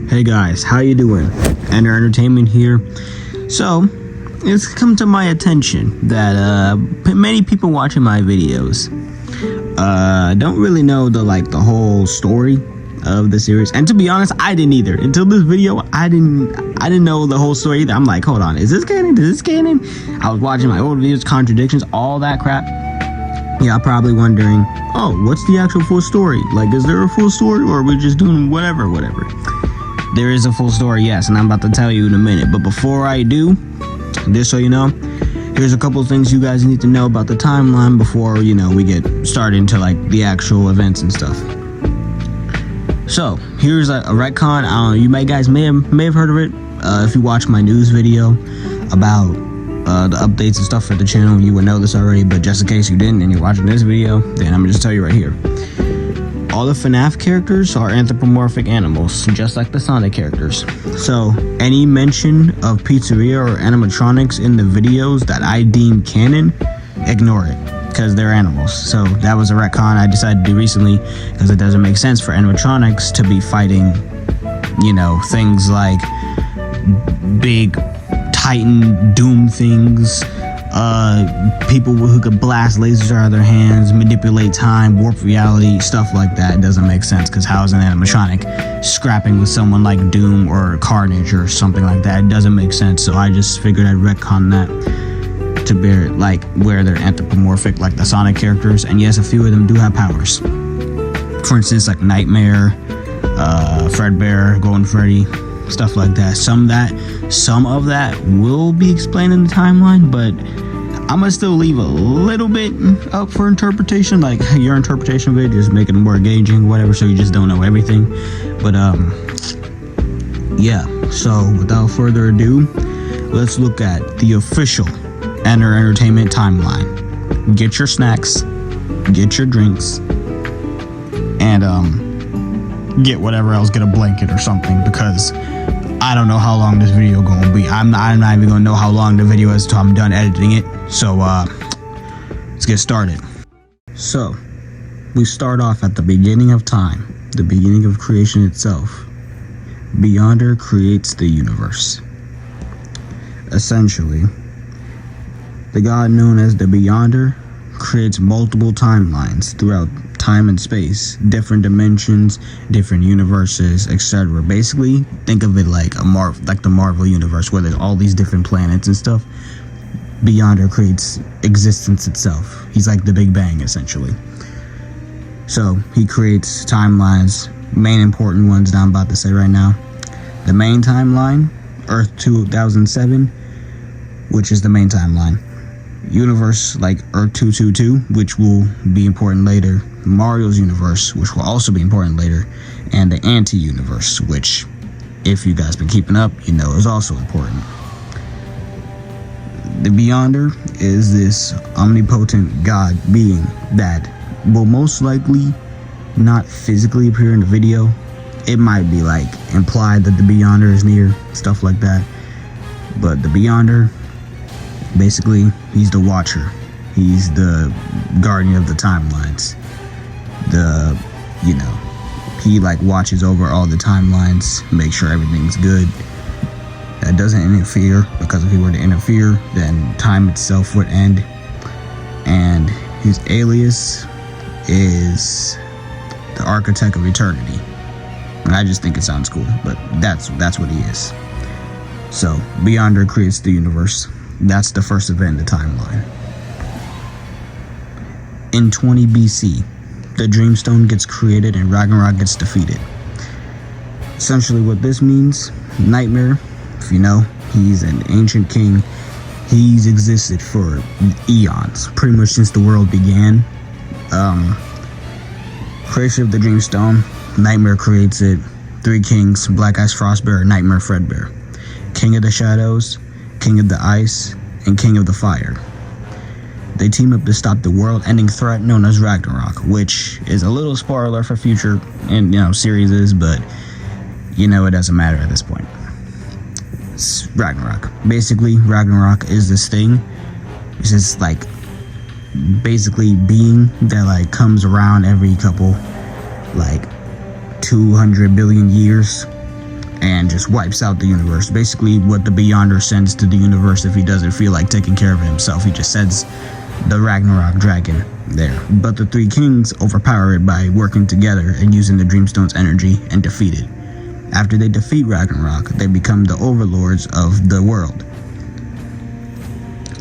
Hey guys, how you doing? Ennard Entertainment here. So, it's come to my attention that many people watching my videos don't really know the whole story of the series. And to be honest, I didn't either. Until this video, I didn't know the whole story either. I'm like, hold on, is this canon? Is this canon? I was watching my old videos, contradictions, all that crap. Yeah, probably wondering, oh, what's the actual full story? Like, is there a full story, or are we just doing whatever? There is a full story, yes, and I'm about to tell you in a minute. But before I do, just so you know, here's a couple of things you guys need to know about the timeline before, we get started into, the actual events and stuff. So, here's a retcon. You guys may have heard of it. If you watch my news video about the updates and stuff for the channel, you would know this already. But just in case you didn't and you're watching this video, then I'm going to just tell you right here. All the FNAF characters are anthropomorphic animals, just like the Sonic characters. So, any mention of pizzeria or animatronics in the videos that I deem canon, ignore it, because they're animals. So, that was a retcon I decided to do recently, because it doesn't make sense for animatronics to be fighting, things like big Titan Doom things, people who could blast lasers out of their hands, manipulate time, warp reality, stuff like that. It doesn't make sense, because how is an animatronic scrapping with someone like Doom or Carnage or something like that? It doesn't make sense. So I just figured I'd retcon that to bear where they're anthropomorphic like the Sonic characters. And yes, a few of them do have powers. For instance, like Nightmare, Fredbear, Golden Freddy, stuff like that. Some of that will be explained in the timeline, but I'm gonna still leave a little bit up for interpretation, like your interpretation of it, just make it more engaging, whatever, so you just don't know everything. But yeah, so without further ado, let's look at the official Ennard Entertainment timeline. Get your snacks, get your drinks, and get whatever else, get a blanket or something, because I don't know how long this video gonna be. I'm not even gonna know how long the video is until I'm done editing it. So let's get started. So we start off at the beginning of time, the beginning of creation itself. Beyonder creates the universe. Essentially, the god known as the Beyonder creates multiple timelines throughout time and space, different dimensions, different universes, etc. Basically, think of it like the Marvel universe, where there's all these different planets and stuff. Beyonder creates existence itself. He's like the Big Bang, essentially. So he creates timelines, main important ones that I'm about to say right now. The main timeline, Earth 2007, which is the main timeline. Universe like Earth 222, which will be important later. Mario's universe, which will also be important later. And the anti-universe, which, if you guys been keeping up, is also important. The Beyonder is this omnipotent god being that will most likely not physically appear in the video. It might be implied that the Beyonder is near, stuff like that. But the Beyonder, basically, he's the watcher. He's the guardian of the timelines. He watches over all the timelines, makes sure everything's good. That doesn't interfere, because if he were to interfere, then time itself would end. And his alias is the Architect of Eternity. And I just think it sounds cool, but that's what he is. So, Beyonder creates the universe. That's the first event in the timeline. In 20 BC, the Dreamstone gets created and Ragnarok gets defeated. Essentially what this means, Nightmare, if you know, he's an ancient king. He's existed for eons, pretty much since the world began. Creation of the Dreamstone, Nightmare creates it. 3 kings, Black Ice Frostbear, Nightmare, Fredbear. King of the Shadows, King of the Ice, and King of the Fire. They team up to stop the world-ending threat known as Ragnarok, which is a little spoiler for future series, but it doesn't matter at this point. It's Ragnarok. Basically, Ragnarok is this thing. It's just basically being that comes around every couple 200 billion years, and just wipes out the universe. Basically what the Beyonder sends to the universe if he doesn't feel like taking care of it himself. He just sends the Ragnarok dragon there. But the three kings overpower it by working together and using the Dreamstone's energy and defeat it. After they defeat Ragnarok, they become the overlords of the world.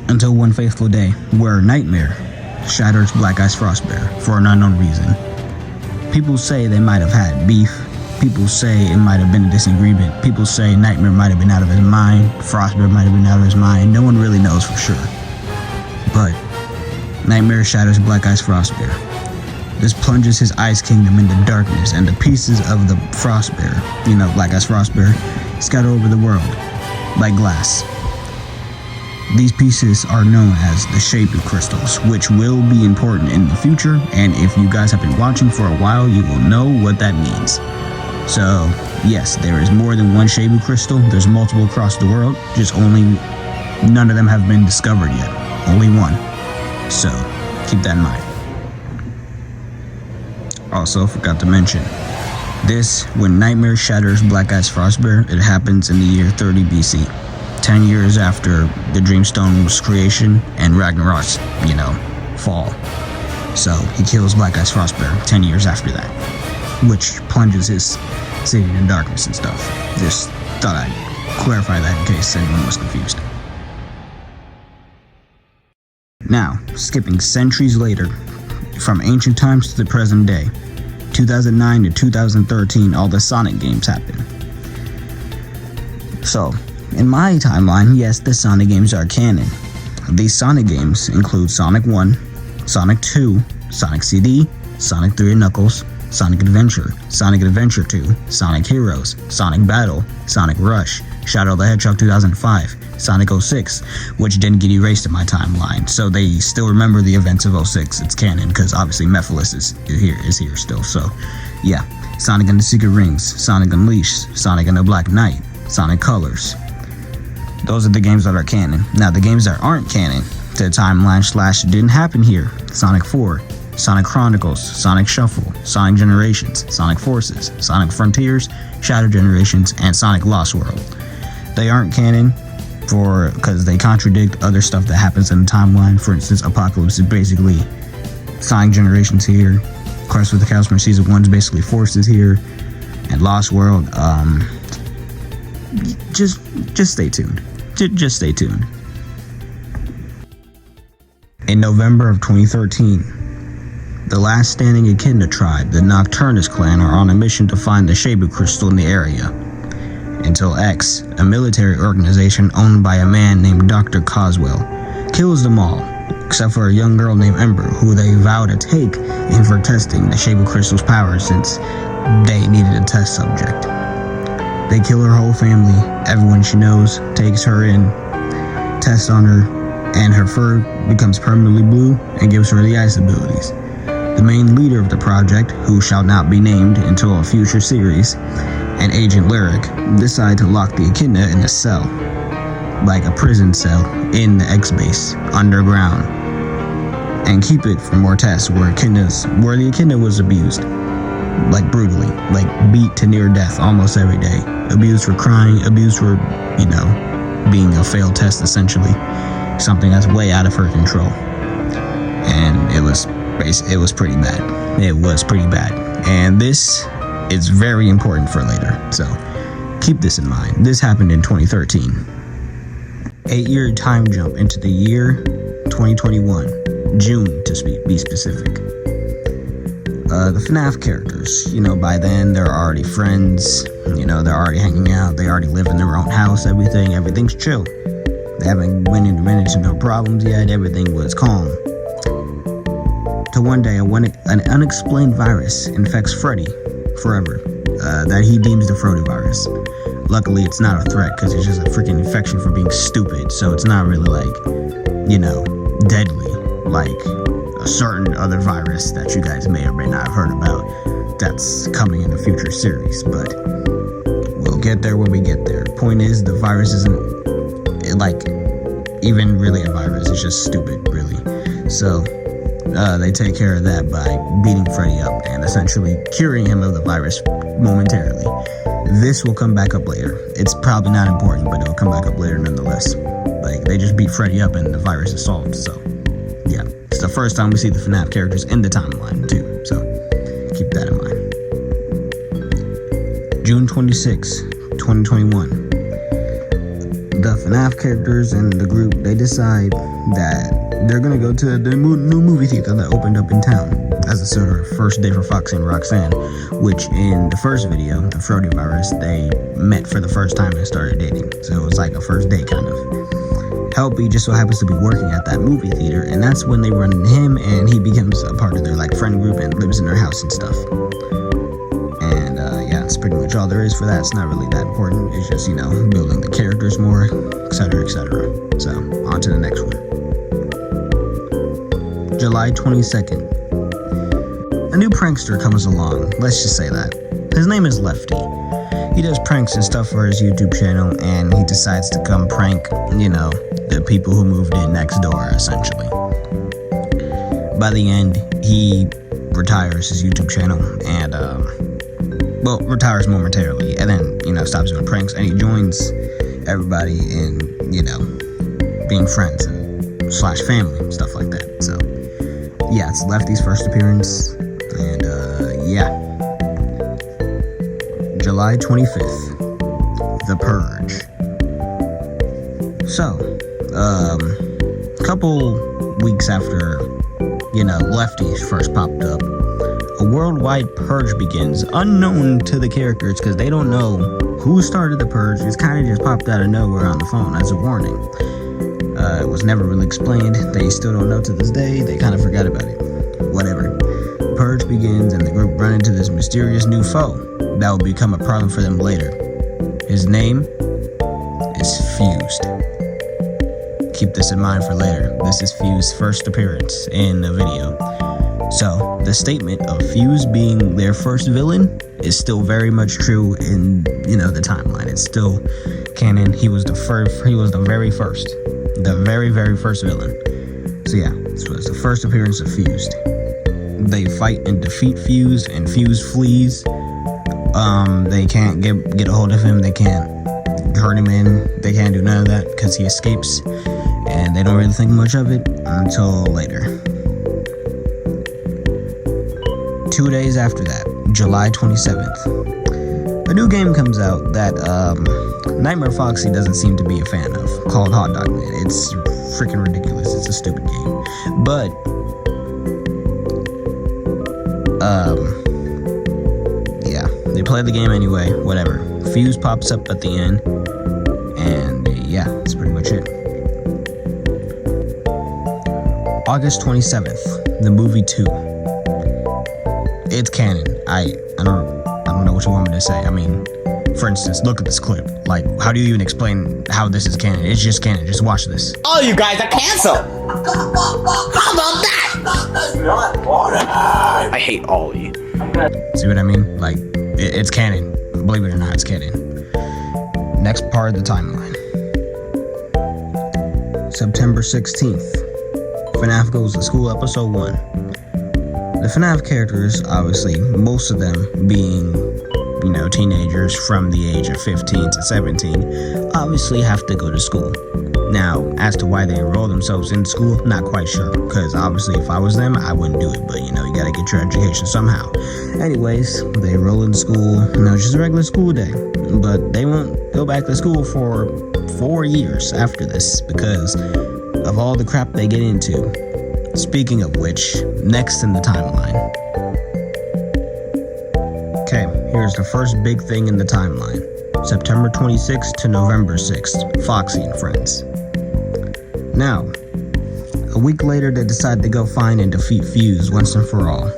Until one fateful day, where Nightmare shatters Black Ice Frostbear for an unknown reason. People say they might have had beef. People say it might have been a disagreement. People say Nightmare might have been out of his mind. Frostbear might have been out of his mind. No one really knows for sure. But Nightmare shatters Black Ice Frostbear. This plunges his Ice Kingdom into darkness, and the pieces of the Frostbear, Black Ice Frostbear, scatter over the world like glass. These pieces are known as the Shabu crystals, which will be important in the future, and if you guys have been watching for a while, you will know what that means. So, yes, there is more than one Shabu crystal. There's multiple across the world, just none of them have been discovered yet. Only one. So, keep that in mind. Also, forgot to mention, when Nightmare shatters Black Ice Frostbear, it happens in the year 30 BC. 10 years after the Dreamstone's creation and Ragnarok's, fall. So he kills Black Ice Frostbear 10 years after that, which plunges his city in darkness and stuff. Just thought I'd clarify that in case anyone was confused. Now, skipping centuries later, from ancient times to the present day, 2009 to 2013, all the Sonic games happened. So, in my timeline, yes, the Sonic games are canon. These Sonic games include Sonic 1, Sonic 2, Sonic CD, Sonic 3 Knuckles, Sonic Adventure 2, Sonic Heroes, Sonic Battle, Sonic Rush, Shadow the Hedgehog 2005, Sonic 06, which didn't get erased in my timeline, so they still remember the events of 06. It's canon, because obviously Mephiles is here still, so yeah. Sonic and the Secret Rings, Sonic Unleashed, Sonic and the Black Knight, Sonic Colors. Those are the games that are canon. Now, the games that aren't canon to the timeline / didn't happen here: Sonic 4, Sonic Chronicles, Sonic Shuffle, Sonic Generations, Sonic Forces, Sonic Frontiers, Shadow Generations, and Sonic Lost World. They aren't canon because they contradict other stuff that happens in the timeline. For instance, Apocalypse is basically Sonic Generations here. Quest for the Chaos from Season 1 is basically Forces here. And Lost World, just stay tuned. Just stay tuned. In November of 2013, the last standing Echidna tribe, the Nocturnus clan, are on a mission to find the Shabu crystal in the area. Until X, a military organization owned by a man named Dr. Coswell, kills them all, except for a young girl named Ember, who they vow to take in for testing the Shabu crystal's power since they needed a test subject. They kill her whole family, everyone she knows, takes her in, tests on her, and her fur becomes permanently blue and gives her the ice abilities. The main leader of the project, who shall not be named until a future series, and Agent Lyric, decide to lock the Echidna in a cell, like a prison cell, in the X-base, underground, and keep it for more tests where the Echidna was abused. Like brutally, like beat to near death almost every day. Abused for crying, abused for, being a failed test essentially. Something that's way out of her control. And it was pretty bad. It was pretty bad. And this is very important for later. So keep this in mind. This happened in 2013. 8-year time jump into the year 2021. June to be specific. The FNAF characters, by then they're already friends, they're already hanging out, they already live in their own house, everything's chill. They haven't went into no problems yet, everything was calm. To one day, an unexplained virus infects Freddy forever, that he deems the Freddy virus. Luckily, it's not a threat, because it's just a freaking infection for being stupid, so it's not really deadly, like a certain other virus that you guys may or may not have heard about that's coming in a future series, but we'll get there when we get there. Point is, the virus isn't even really a virus, it's just stupid, really. So they take care of that by beating Freddy up and essentially curing him of the virus momentarily. This will come back up later. It's probably not important, but it'll come back up later nonetheless. Like, they just beat Freddy up and the virus is solved, so yeah. It's the first time we see the FNAF characters in the timeline, too, so keep that in mind. June 26, 2021. The FNAF characters and the group, they decide that they're gonna go to the new movie theater that opened up in town as a sort of first day for Foxy and Roxanne, which in the first video, the Frody virus, they met for the first time and started dating. So it was like a first date kind of. Helpy just so happens to be working at that movie theater, and that's when they run into him, and he becomes a part of their like friend group and lives in their house and stuff. And yeah, that's pretty much all there is for that. It's not really that important. It's just, you know, building the characters more, etc., etc. So on to the next one. July 22nd. A new prankster comes along, let's just say that. His name is Lefty. He does pranks and stuff for his YouTube channel, and he decides to come prank, you know, the people who moved in next door, essentially. By the end, he retires his YouTube channel, and, well, retires momentarily, and then, you know, stops doing pranks, and he joins everybody in, you know, being friends and / family and stuff like that, so. Yeah, it's Lefty's first appearance, and yeah. July 25th, The Purge. So, a couple weeks after, you know, Lefty first popped up, a worldwide purge begins, unknown to the characters, because they don't know who started the purge. It's kind of just popped out of nowhere on the phone as a warning. It was never really explained. They still don't know to this day. They kind of forgot about it. Whatever. Purge begins, and the group run into this mysterious new foe that will become a problem for them later. His name is Fused. Keep this in mind for later. This is Fuse's first appearance in the video. So, the statement of Fuse being their first villain is still very much true in, you know, the timeline. It's still canon. He was the very first villain. So yeah, this was the first appearance of Fused. They fight and defeat Fuse, and Fuse flees. They can't get a hold of him. They can't turn him in. They can't do none of that because he escapes, and they don't really think much of it until later. 2 days after that, July 27th, a new game comes out that Nightmare Foxy doesn't seem to be a fan of, called Hot Dog Man. It's freaking ridiculous. It's a stupid game. But, yeah, they play the game anyway, whatever. Fuse pops up at the end, and yeah, that's pretty much it. August 27th, the movie 2. It's canon. I don't know what you want me to say. I mean, for instance, look at this clip. Like, how do you even explain how this is canon? It's just canon. Just watch this. Oh, you guys are canceled! How about that? I hate all of you. See what I mean? Like, it's canon. Believe it or not, it's canon. Next part of the timeline. September 16th. FNAF Goes to School, Episode 1. The FNAF characters, obviously, most of them being, you know, teenagers from the age of 15 to 17, obviously have to go to school. Now, as to why they enroll themselves in school, not quite sure, because obviously if I was them, I wouldn't do it, but you know, you gotta get your education somehow. Anyways, they enroll in school, you know, just a regular school day, but they won't go back to school for 4 years after this, because of all the crap they get into. Speaking of which, next in the timeline. Okay, here's the first big thing in the timeline. September 26th to November 6th, Foxy and Friends. Now, a week later they decide to go find and defeat Fuse once and for all.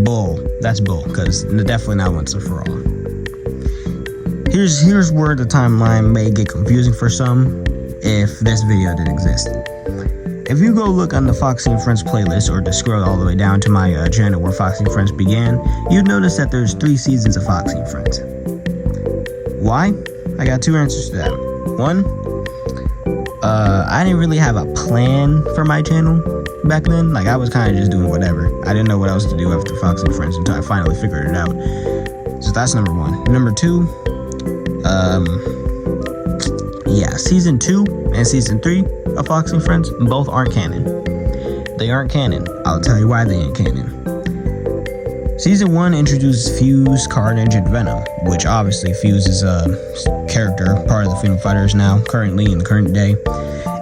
Bull. That's bull, because definitely not once and for all. Here's where the timeline may get confusing for some if this video didn't exist. If you go look on the Foxy and Friends playlist, or just scroll all the way down to my channel where Foxy and Friends began, you'd notice that there's 3 seasons of Foxy and Friends. Why? I got 2 answers to that. One, I didn't really have a plan for my channel back then. Like, I was kind of just doing whatever. I didn't know what else to do after Foxy and Friends until I finally figured it out. So that's number one. Number two, season 2 and season 3 of Fox and Friends both aren't canon. They aren't canon. I'll tell you why they ain't canon. Season 1 introduces Fuse, Carnage, and Venom, which obviously Fuse is a character, part of the Freedom Fighters now, currently in the current day,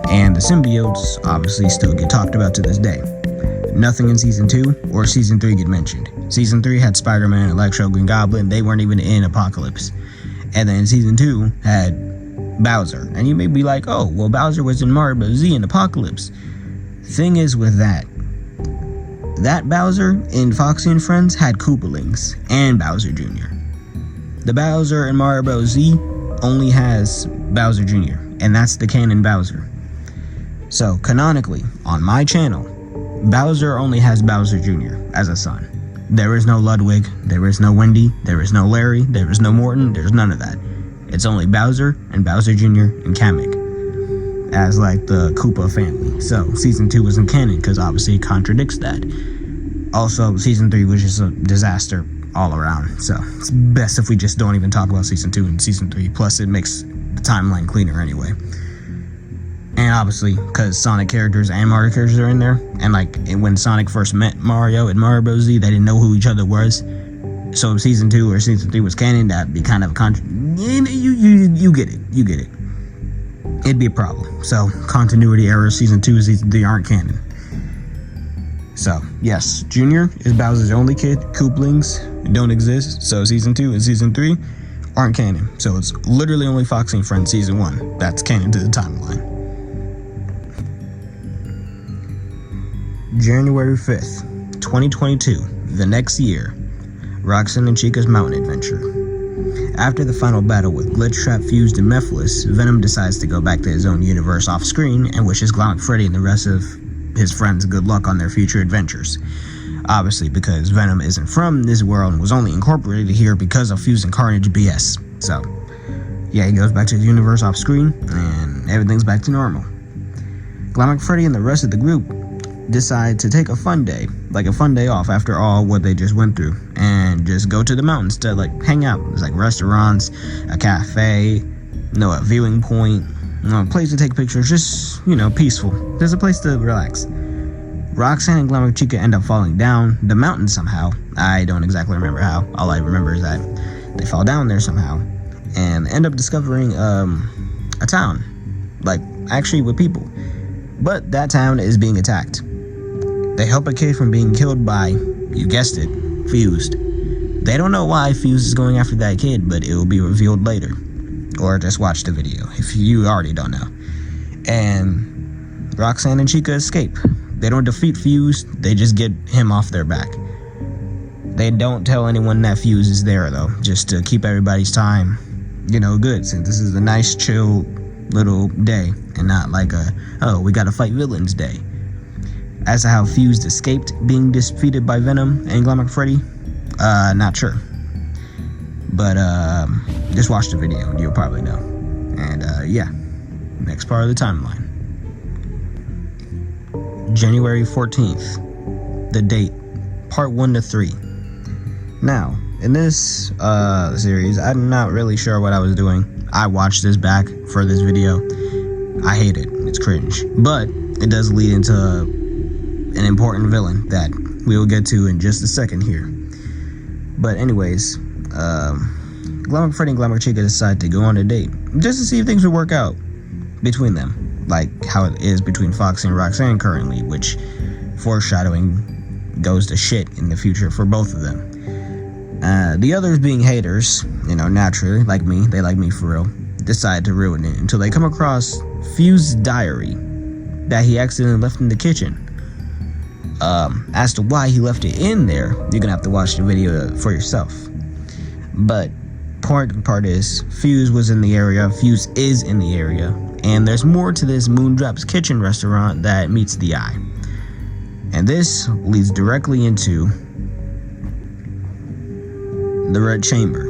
and the symbiotes obviously still get talked about to this day. Nothing in season 2 or season 3 get mentioned. Season 3 had Spider-Man, Electro, Green Goblin. They weren't even in Apocalypse. And then season 2 had Bowser. And you may be like, oh, well, Bowser was in Mario Bros. Z in Apocalypse. Thing is with that Bowser in Foxy and Friends had Koopalings and Bowser Jr. The Bowser in Mario Bros. Z only has Bowser Jr. And that's the canon Bowser. So, canonically, on my channel, Bowser only has Bowser Jr. as a son. There is no Ludwig, there is no Wendy, there is no Larry, there is no Morton, there's none of that. It's only Bowser and Bowser Jr. and Kamek as like the Koopa family. So season 2 wasn't canon because obviously it contradicts that. Also, season 3 was just a disaster all around. So it's best if we just don't even talk about season 2 and season 3. Plus it makes the timeline cleaner anyway. And obviously, because Sonic characters and Mario characters are in there, and like when Sonic first met Mario in Mario Bros. Z, they didn't know who each other was. So if season 2 or season 3 was canon, that'd be kind of a you get it. It'd be a problem. So continuity errors, season 2 and season 3 aren't canon. So yes, Junior is Bowser's only kid. Koopalings don't exist. So season 2 and season 3 aren't canon. So it's literally only Foxy and Friends season 1 that's canon to the timeline. January 5th, 2022, the next year, Roxanne and Chica's mountain adventure. After the final battle with Glitchtrap, Fused, and Mephiles, Venom decides to go back to his own universe off screen and wishes Glowing Freddy and the rest of his friends good luck on their future adventures. Obviously, because Venom isn't from this world and was only incorporated here because of Fuse and Carnage BS. So, yeah, he goes back to his universe off screen and everything's back to normal. Glowing Freddy and the rest of the group decide to take a fun day off after all what they just went through, and just go to the mountains to like hang out. There's like restaurants, a cafe, a viewing point, a place to take pictures, just peaceful. There's a place to relax. Roxanne and Glamour Chica end up falling down the mountain somehow. I don't exactly remember how. All I remember is that they fall down there somehow and end up discovering a town, like actually with people. But that town is being attacked. They help a kid from being killed by, you guessed it, Fused. They don't know why Fused is going after that kid, but it will be revealed later. Or just watch the video, if you already don't know. And Roxanne and Chica escape. They don't defeat Fused, they just get him off their back. They don't tell anyone that Fused is there, though, just to keep everybody's time, good, since this is a nice, chill little day, and not like we gotta fight villains day. As to how Fused escaped being defeated by Venom and Glamour Freddy, not sure. But just watch the video and you'll probably know. And next part of the timeline. January 14th, the date, part 1 to 3. Now, in this series, I'm not really sure what I was doing. I watched this back for this video. I hate it. It's cringe. But it does lead into an important villain that we will get to in just a second here. But anyways, Glamour Freddy and Glamour Chica decide to go on a date just to see if things would work out between them, like how it is between Foxy and Roxanne currently, which foreshadowing goes to shit in the future for both of them. The others, being haters, naturally, like me, they like me for real, decide to ruin it until they come across Fuse's diary that he accidentally left in the kitchen. As to why he left it in there, you're gonna have to watch the video for yourself. But part is, Fuse was in the area, Fuse is in the area, and there's more to this Moondrop's Kitchen restaurant that meets the eye. And this leads directly into the Red Chamber,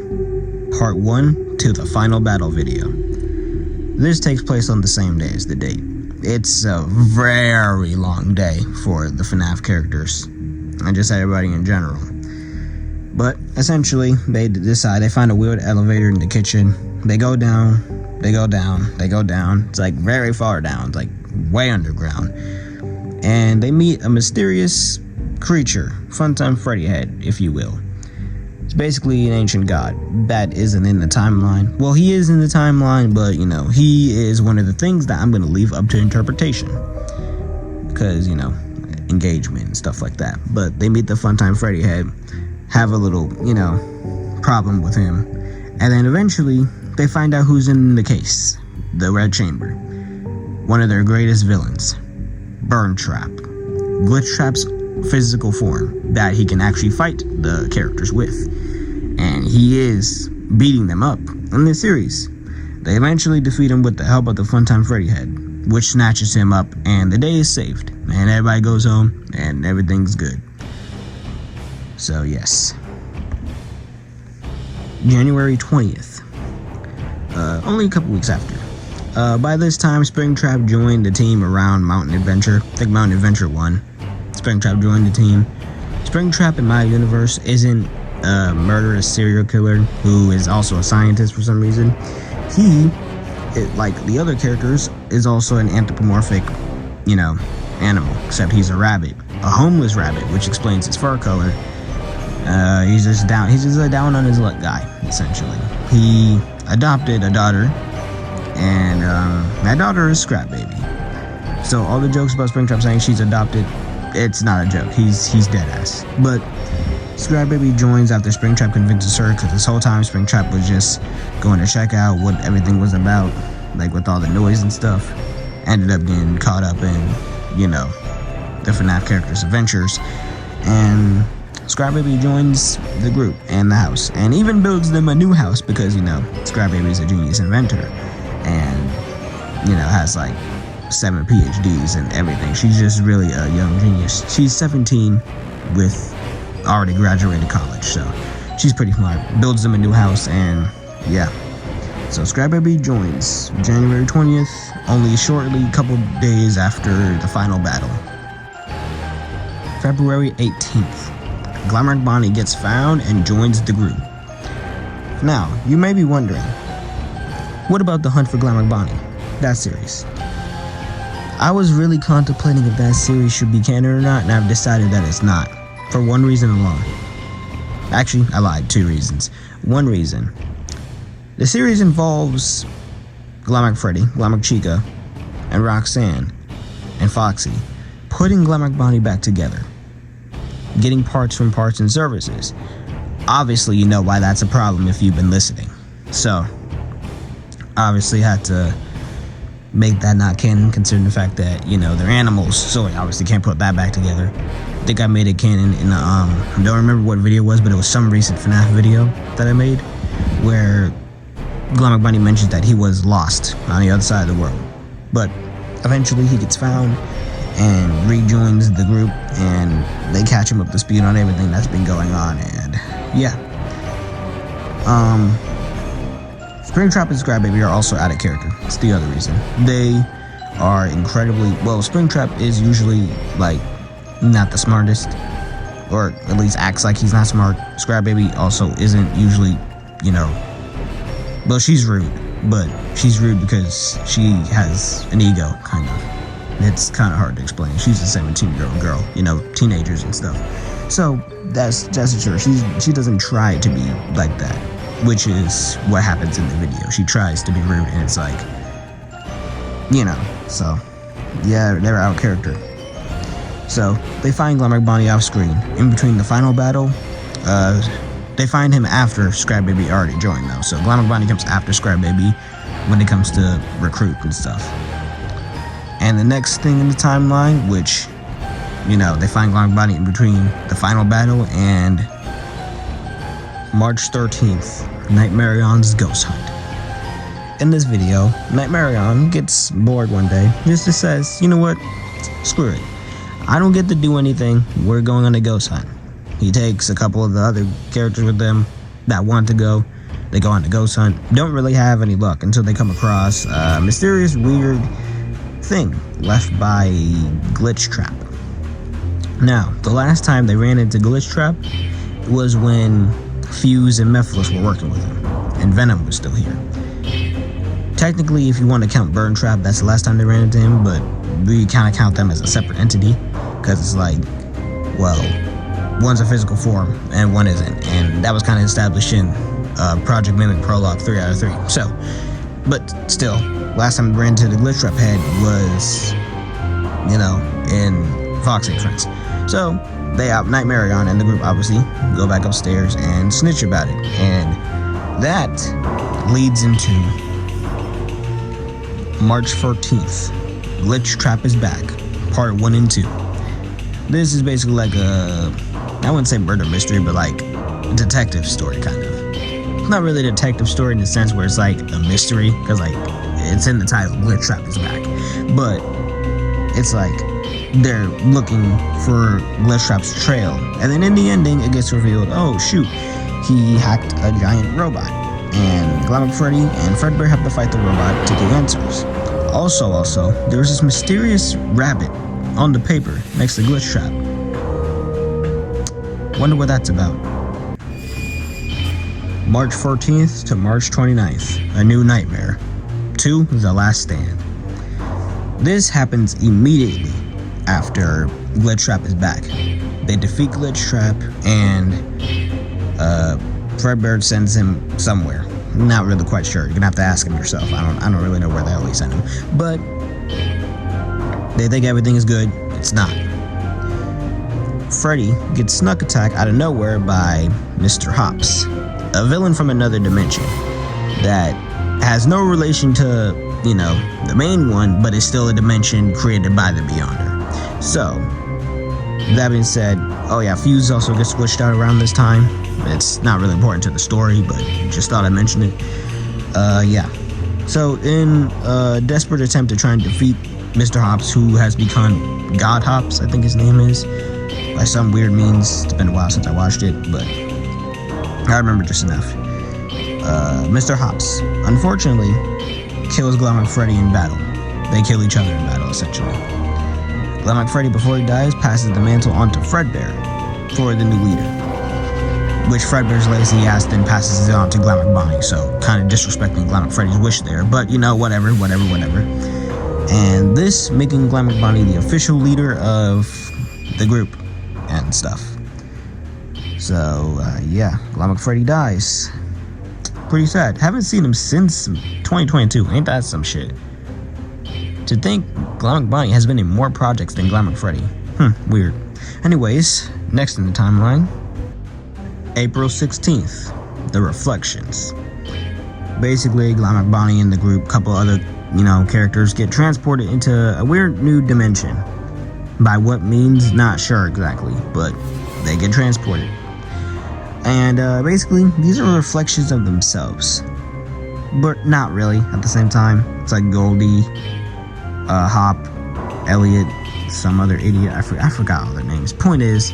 part 1 to the final battle video. This takes place on the same day as the date. It's a very long day for the FNAF characters, and just everybody in general. But essentially, they decide, they find a weird elevator in the kitchen. They go down, they go down, they go down. It's like very far down, it's like way underground. And they meet a mysterious creature, Funtime Freddy Head, if you will. It's basically an ancient god that isn't in the timeline. Well, he is in the timeline, but you know, he is one of the things that I'm going to leave up to interpretation. Because, you know, engagement and stuff like that. But they meet the Funtime Freddy Head, have a little, you know, problem with him, and then eventually they find out who's in the case, the Red Chamber. One of their greatest villains, Burn Trap, Glitch Trap's physical form that he can actually fight the characters with, and he is beating them up in this series. They eventually defeat him with the help of the Funtime Freddy Head, which snatches him up, and the day is saved, and everybody goes home, and everything's good. So yes, January 20th, only a couple weeks after. By this time, Springtrap joined the team around Mountain Adventure. I think Mountain Adventure 1. Springtrap joined the team. Springtrap in my universe isn't a murderous serial killer who is also a scientist for some reason. He, like the other characters, is also an anthropomorphic, you know, animal, except he's a rabbit. A homeless rabbit, which explains his fur color. He's just a down on his luck guy, essentially. He adopted a daughter, and that daughter is Scrap Baby. So all the jokes about Springtrap saying she's adopted, it's not a joke. He's dead ass. But Scrap Baby joins after Springtrap convinces her, because this whole time Springtrap was just going to check out what everything was about, like with all the noise and stuff. Ended up getting caught up in, you know, the FNAF characters' adventures, and Scrap Baby joins the group and the house, and even builds them a new house because, you know, Scrap Baby is a genius inventor, and, you know, has like 7 PhDs and everything. She's just really a young genius. She's 17 with already graduated college, so she's pretty smart. Builds them a new house, and yeah. So Scrap Baby joins January 20th, only shortly, a couple days after the final battle. February 18th. Glamrock Bonnie gets found and joins the group. Now, you may be wondering, what about the Hunt for Glamrock Bonnie? That series. I was really contemplating if that series should be canon or not, and I've decided that it's not. For one reason alone. Actually, I lied, 2 reasons. One reason. The series involves Glamrock Freddy, Glamrock Chica, and Roxanne, and Foxy, putting Glamrock Bonnie back together. Getting parts from Parts and Services. Obviously, you know why that's a problem if you've been listening. So, obviously had to make that not canon, considering the fact that, you know, they're animals, so I obviously can't put that back together. I think I made it canon in I don't remember what video it was, but it was some recent FNAF video that I made, where Glamrock Bonnie mentions that he was lost on the other side of the world. But eventually he gets found and rejoins the group, and they catch him up to speed on everything that's been going on, and yeah. Springtrap and Scrap Baby are also out of character. It's the other reason. They are incredibly, well, Springtrap is usually, like, not the smartest, or at least acts like he's not smart. Scrap Baby also isn't usually, you know, well, she's rude, but she's rude because she has an ego, kind of. It's kind of hard to explain. She's a 17-year-old girl, you know, teenagers and stuff. So that's true. She doesn't try to be like that, which is what happens in the video. She tries to be rude, and it's like, you know. So yeah, they're out of character. So they find Glamrock Bonnie off screen in between the final battle. They find him after Scrap Baby already joined, though. So Glamrock Bonnie comes after Scrap Baby when it comes to recruit and stuff. And the next thing in the timeline, which, you know, they find Glamrock Bonnie in between the final battle and March 13th, Nightmarion's Ghost Hunt. In this video, Nightmarion gets bored one day, just says, you know what, screw it. I don't get to do anything, we're going on a ghost hunt. He takes a couple of the other characters with them that want to go. They go on the ghost hunt. Don't really have any luck until they come across a mysterious, weird thing left by Glitch Trap. Now, the last time they ran into Glitch Trap, was when Fuse and Mephiles were working with him, and Venom was still here. Technically, if you want to count Burn Trap, that's the last time they ran into him, but we kind of count them as a separate entity, because it's like, well, one's a physical form and one isn't, and that was kind of established in Project Mimic Prologue 3 out of 3. So, but still, last time we ran into the Glitch Trap head was, you know, in Fox Friends. So they out Nightmarion and the group obviously go back upstairs and snitch about it, and that leads into March 14th. Glitch Trap is back, part 1 and 2. This is basically like a, I wouldn't say murder mystery, but like a detective story kind of. It's not really a detective story in the sense where it's like a mystery, because like it's in the title, Glitch Trap is back, but it's like they're looking for Glitch Trap's trail, and then in the ending it gets revealed, oh shoot, he hacked a giant robot, and Glamour Freddy and Fredbear have to fight the robot to get answers. Also, there's this mysterious rabbit on the paper next to Glitch Trap. Wonder what that's about. March 14th to March 29th, A New Nightmare 2, The Last Stand. This happens immediately after Glitch Trap is back. They defeat Glitch Trap, and Fredbear sends him somewhere. Not really quite sure. You're gonna have to ask him yourself. I don't really know where the hell he sent him. But they think everything is good. It's not. Freddy gets snuck attack out of nowhere by Mr. Hops, a villain from another dimension that has no relation to, you know, the main one, but is still a dimension created by the Beyonder. So, that being said, oh yeah, Fuse also gets glitched out around this time. It's not really important to the story, but just thought I'd mention it. Yeah. So, in a desperate attempt to try and defeat Mr. Hops, who has become God Hops, I think his name is, by some weird means. It's been a while since I watched it, but I remember just enough. Mr. Hops, unfortunately, kills Glamour Freddy in battle. They kill each other in battle, essentially. Glamour Freddy, before he dies, passes the mantle on to Fredbear for the new leader, which Fredbear's lazy ass then passes it on to Glamour Bonnie, so kind of disrespecting Glamour Freddy's wish there, but you know, whatever. And this making Glamour Bonnie the official leader of the group and stuff. So, yeah, Glamour Freddy dies. Pretty sad. Haven't seen him since 2022. Ain't that some shit? To think Glamour Bonnie has been in more projects than Glamour Freddy. Weird. Anyways, next in the timeline, April 16th, The Reflections. Basically, Glamour Bonnie and the group, couple other, you know, characters get transported into a weird new dimension. By what means, not sure exactly, but they get transported. And basically, these are reflections of themselves, but not really at the same time. It's like Goldie, Hop, Elliot, some other idiot. I forgot all their names. Point is,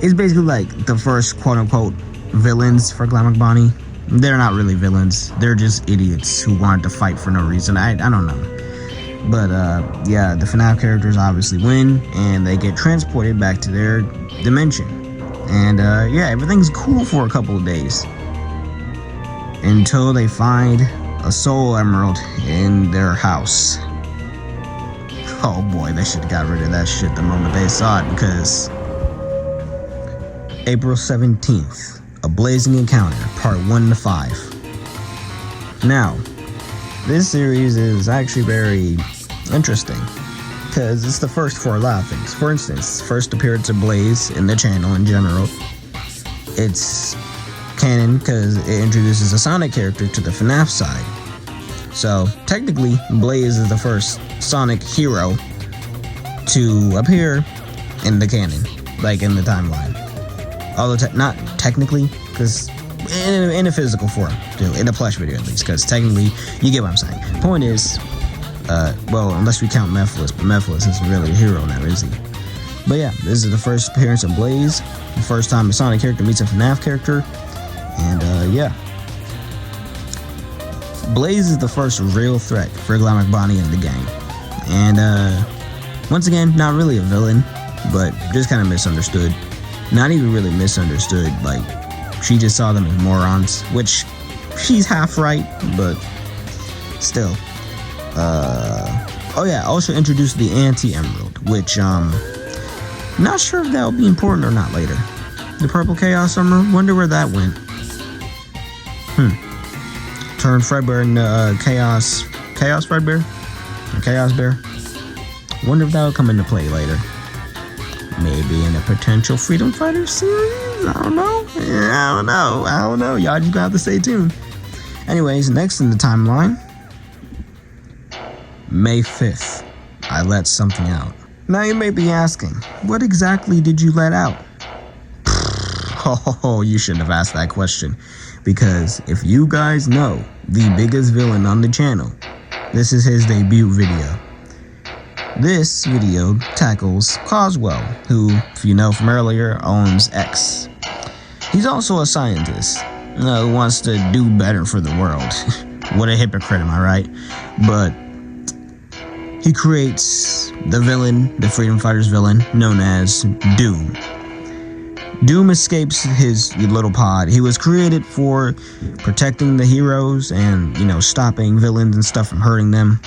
it's basically like the first quote-unquote villains for Glamour Bonnie. They're not really villains. They're just idiots who wanted to fight for no reason. I don't know. But yeah, the FNAF characters obviously win, and they get transported back to their dimension. And yeah, everything's cool for a couple of days, until they find a soul emerald in their house. Oh boy, they should have got rid of that shit the moment they saw it, because April 17th, A Blazing Encounter, Part 1 to 5. Now, this series is actually very interesting, because it's the first for a lot of things. For instance, first appearance of Blaze in the channel in general. It's canon because it introduces a Sonic character to the FNAF side. So, technically, Blaze is the first Sonic hero to appear in the canon, like in the timeline. Although, not technically, because in a physical form, in a plush video at least, because technically, you get what I'm saying. Point is, well, unless we count Mephiles, but Mephiles isn't really a hero now, is he? But yeah, this is the first appearance of Blaze, the first time a Sonic character meets a FNAF character, and yeah. Blaze is the first real threat for Glamour Bonnie and the gang. And once again, not really a villain, but just kind of misunderstood. Not even really misunderstood. Like, she just saw them as morons, which she's half right, but still. Oh yeah, also introduced the anti-emerald, which not sure if that will be important or not later. The purple chaos armor, wonder where that went. Turned Fredbear into chaos Fredbear? Or Chaos Bear? Wonder if that will come into play later. Maybe in a potential Freedom Fighter series? I don't know. Y'all just gonna have to stay tuned. Anyways, next in the timeline, May 5th, I let something out. Now you may be asking, what exactly did you let out? Oh, you shouldn't have asked that question. Because if you guys know the biggest villain on the channel, this is his debut video. This video tackles Coswell, who, if you know from earlier, owns X. He's also a scientist who wants to do better for the world. What a hypocrite, am I right? But he creates the villain, the Freedom Fighters villain, known as Doom. Doom escapes his little pod. He was created for protecting the heroes and, stopping villains and stuff from hurting them.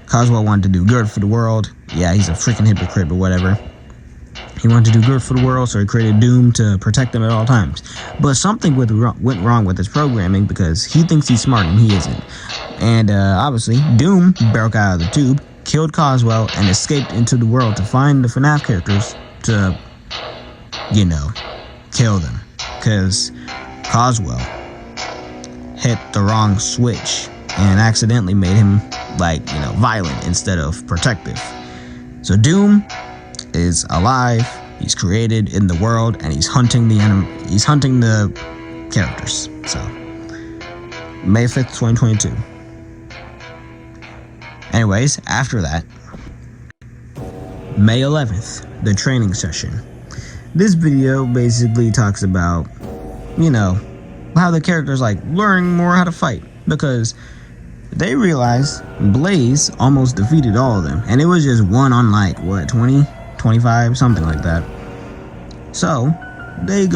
Coswell wanted to do good for the world. Yeah, he's a freaking hypocrite, but whatever. He wanted to do good for the world, so he created Doom to protect them at all times. But something went wrong with his programming because he thinks he's smart and he isn't. And obviously, Doom broke out of the tube, killed Coswell, and escaped into the world to find the FNAF characters to, kill them. Because Coswell hit the wrong switch and accidentally made him, violent instead of protective. So Doom is alive, he's created in the world, and he's hunting the characters. So, May 5th, 2022. Anyways, after that, May 11th, the training session. This video basically talks about, how the characters learning more how to fight, because they realized Blaze almost defeated all of them, and it was just one on 20, 25, something like that. So they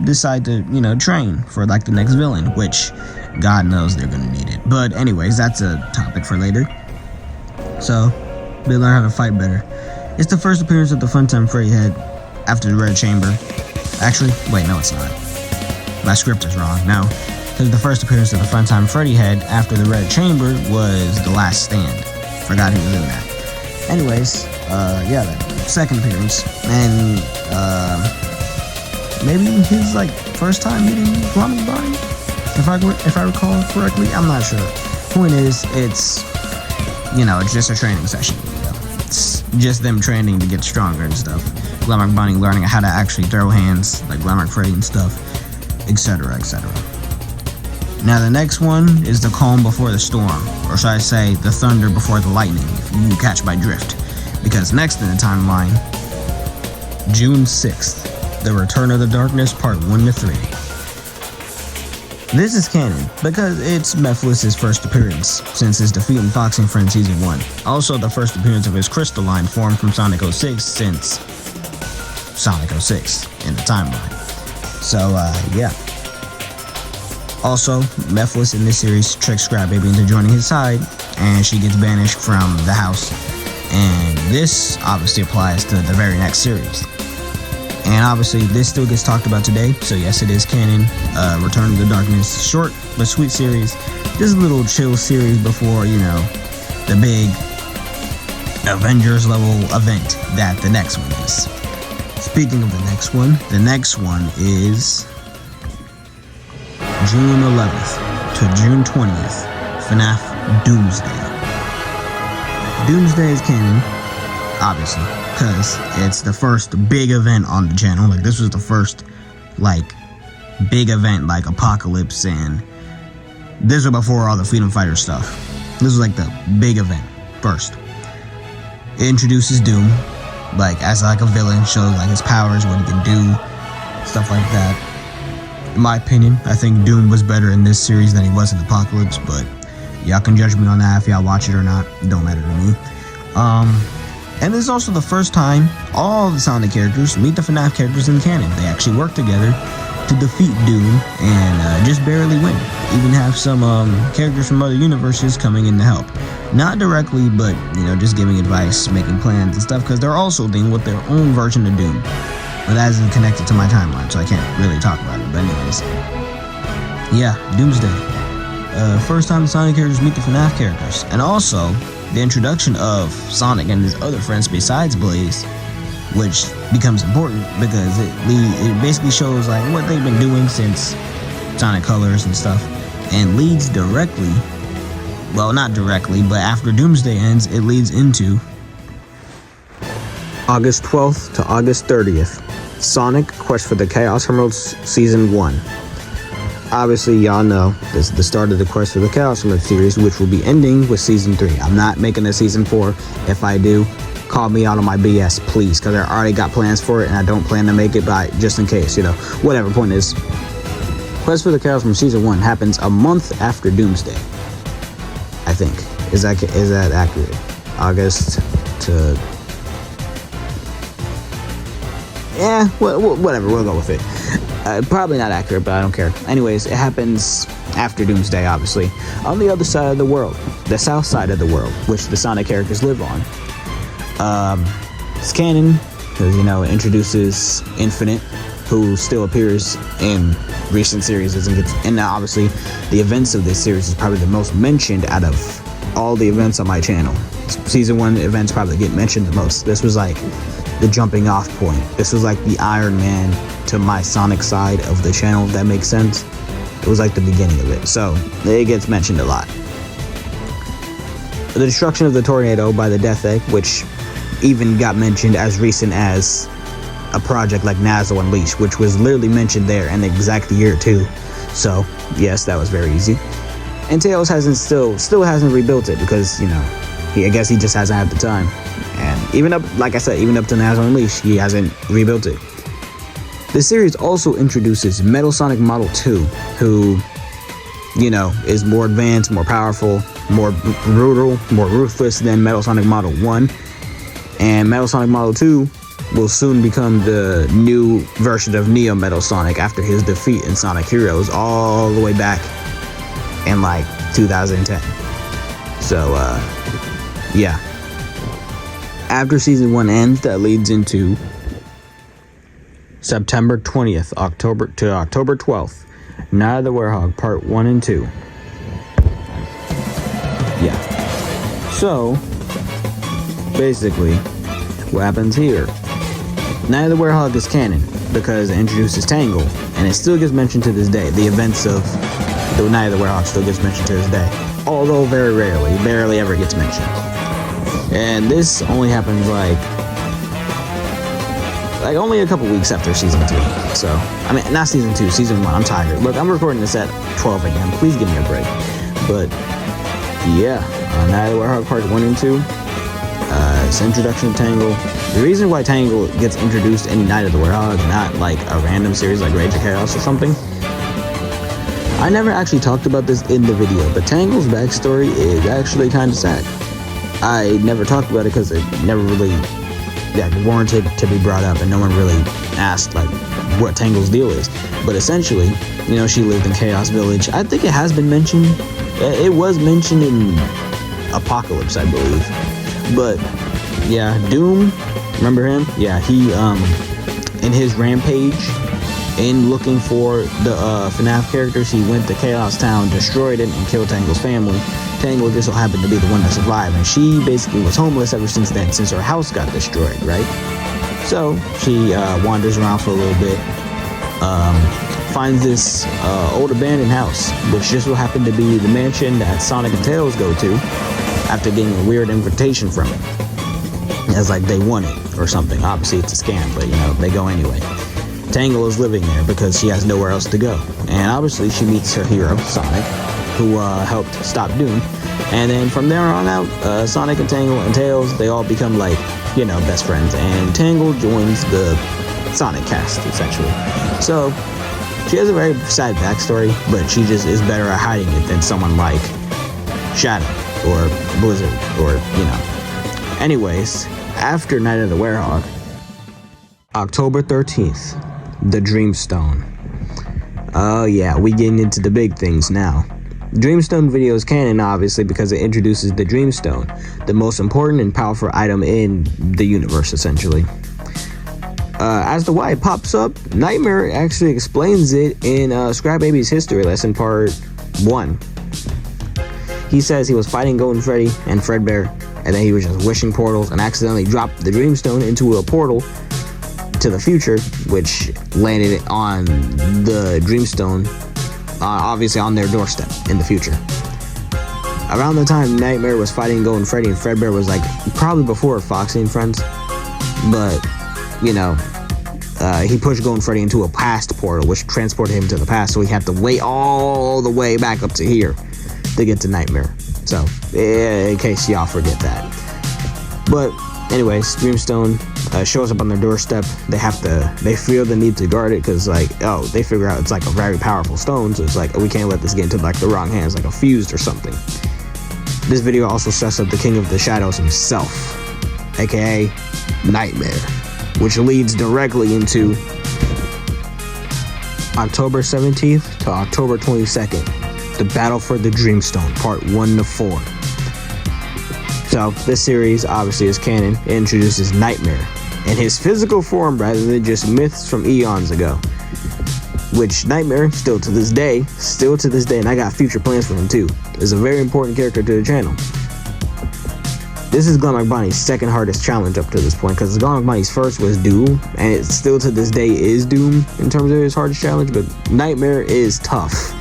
decide to, train for the next villain, which God knows they're gonna need it. But anyways, that's a topic for later. So they learn how to fight better. It's the first appearance of the Funtime Freddy head after the Red Chamber. Actually, wait, no, it's not. My script is wrong. No, because the first appearance of the Funtime Freddy head after the Red Chamber was The Last Stand. Forgot he was in that. Anyways, yeah, the second appearance, and maybe his first time meeting Llama's body, if I recall correctly. I'm not sure. Point is, it's just a training session. It's just them training to get stronger and stuff. Llama Bunny learning how to actually throw hands like Llama Freddy and stuff, etc., etc. Now the next one is the calm before the storm, or should I say the thunder before the lightning, if you catch my drift. Because next in the timeline, June 6th, The Return of the Darkness Part 1 to 3. This is canon because it's Mephiles' first appearance since his defeat in Foxing Friends Season 1. Also the first appearance of his crystalline form from Sonic 06 since Sonic 06 in the timeline. So, yeah. Also, Mephiles in this series tricks Scrap-Baby into joining his side, and she gets banished from the house. And this obviously applies to the very next series. And obviously, this still gets talked about today, so yes, it is canon. Return of the Darkness, short but sweet series. This is a little chill series before, the big Avengers level event that the next one is. Speaking of the next one is June 11th to June 20th, FNAF Doomsday. Doomsday is canon, obviously, because it's the first big event on the channel. This was the first, big event, Apocalypse, and this was before all the Freedom Fighter stuff. This was, the big event, first. It introduces Doom, as, a villain, shows, his powers, what he can do, stuff like that. In my opinion, I think Doom was better in this series than he was in Apocalypse, but y'all can judge me on that if y'all watch it or not. It don't matter to me. And this is also the first time all the Sonic characters meet the FNAF characters in canon. They actually work together to defeat Doom and just barely win. Even have some characters from other universes coming in to help. Not directly, but, just giving advice, making plans and stuff, because they're also dealing with their own version of Doom. But that isn't connected to my timeline, so I can't really talk about it. But anyways, yeah, Doomsday. First time the Sonic characters meet the FNAF characters. And also, the introduction of Sonic and his other friends besides Blaze, which becomes important because it basically shows like what they've been doing since Sonic Colors and stuff, and leads directly, well, not directly, but after Doomsday ends, it leads into August 12th to August 30th, Sonic Quest for the Chaos Emeralds Season 1. Obviously, y'all know this is the start of the Quest for the Chaos Emerald series, which will be ending with Season 3. I'm not making a Season 4. If I do, call me out on my BS, please, because I already got plans for it, and I don't plan to make it, but just in case, whatever. Point is, Quest for the Chaos from Season 1 happens a month after Doomsday, I think. Is that accurate? August to... Yeah, whatever, we'll go with it. Probably not accurate, but I don't care. Anyways, it happens after Doomsday, obviously, on the other side of the world, the south side of the world, which the Sonic characters live on. It's canon, because, it introduces Infinite, who still appears in recent series, and now, obviously, the events of this series is probably the most mentioned out of all the events on my channel. Season 1 events probably get mentioned the most. This was like the jumping off point. This was like the Iron Man to my Sonic side of the channel, if that makes sense. It was like the beginning of it, so it gets mentioned a lot. The destruction of the tornado by the Death Egg, which even got mentioned as recent as a project like Nazzle Unleashed, which was literally mentioned there in the exact year too. So yes, that was very easy. And Tails still hasn't rebuilt it because I guess he just hasn't had the time. And even up to Nazzle Unleashed, he hasn't rebuilt it. The series also introduces Metal Sonic Model 2, who, is more advanced, more powerful, more brutal, more ruthless than Metal Sonic Model 1. And Metal Sonic Model 2 will soon become the new version of Neo Metal Sonic after his defeat in Sonic Heroes all the way back in like 2010. So, yeah. After Season 1 ends, that leads into September 20th, October 12th, Night of the Werehog Part 1 and 2. Yeah. So, basically, what happens here? Night of the Werehog is canon because it introduces Tangle, and it still gets mentioned to this day. The events of the Night of the Werehog still gets mentioned to this day, although very rarely, barely ever gets mentioned. And this only happens like only a couple weeks after Season 2. So, I mean, not Season 2, Season 1. I'm tired. Look, I'm recording this at 12 a.m. Please give me a break. But, yeah, Night of the Werehog Part 1 and 2. It's introduction to Tangle. The reason why Tangle gets introduced in Night of the Werehog, not like a random series like Rage of Chaos or something. I never actually talked about this in the video, but Tangle's backstory is actually kind of sad. I never talked about it because it never really warranted to be brought up, and no one really asked like what Tangle's deal is. But essentially, she lived in Chaos Village. I think it has been mentioned. It was mentioned in Apocalypse, I believe. But yeah, Doom, remember him? Yeah, he in his rampage, in looking for the FNAF characters, he went to Chaos Town, destroyed it, and killed Tangle's family. Tangle just so happened to be the one that survived, and she basically was homeless ever since then, since her house got destroyed, right? So she wanders around for a little bit, finds this old abandoned house, which just so happened to be the mansion that Sonic and Tails go to after getting a weird invitation from it. As like they won it or something. Obviously it's a scam, but they go anyway. Tangle is living there because she has nowhere else to go. And obviously she meets her hero, Sonic, who helped stop Doom. And then from there on out, Sonic and Tangle and Tails, they all become like, best friends. And Tangle joins the Sonic cast, essentially. So, she has a very sad backstory, but she just is better at hiding it than someone like Shadow or Blizzard or, Anyways, After Night of the Werehog, October 13th, the Dreamstone. Oh yeah, we getting into the big things now. Dreamstone video is canon, obviously, because it introduces the Dreamstone, the most important and powerful item in the universe, essentially. As to why it pops up, Nightmare actually explains it in Scrap Baby's history lesson part 1. He says he was fighting Golden Freddy and Fredbear, and then he was just wishing portals and accidentally dropped the Dreamstone into a portal to the future, which landed on the Dreamstone, obviously on their doorstep in the future. Around the time Nightmare was fighting Golden Freddy and Fredbear was like probably before Foxy and Friends, but you know, he pushed Golden Freddy into a past portal, which transported him to the past, so he had to wait all the way back up to here to get to Nightmare. So, in case y'all forget that. But, anyways, Dreamstone shows up on their doorstep. They feel the need to guard it because, like, they figure out it's like a very powerful stone, so it's like, we can't let this get into, like, the wrong hands, like a fused or something. This video also sets up the King of the Shadows himself, aka Nightmare, which leads directly into October 17th to October 22nd, the Battle for the Dreamstone, part 1 to 4. So, this series obviously is canon. It introduces Nightmare in his physical form rather than just myths from eons ago. Which Nightmare, still to this day, and I got future plans for him too, is a very important character to the channel. This is Glamrock Bonnie's second hardest challenge up to this point, because Glamrock Bonnie's first was Doom, and it still to this day is Doom in terms of his hardest challenge, but Nightmare is tough.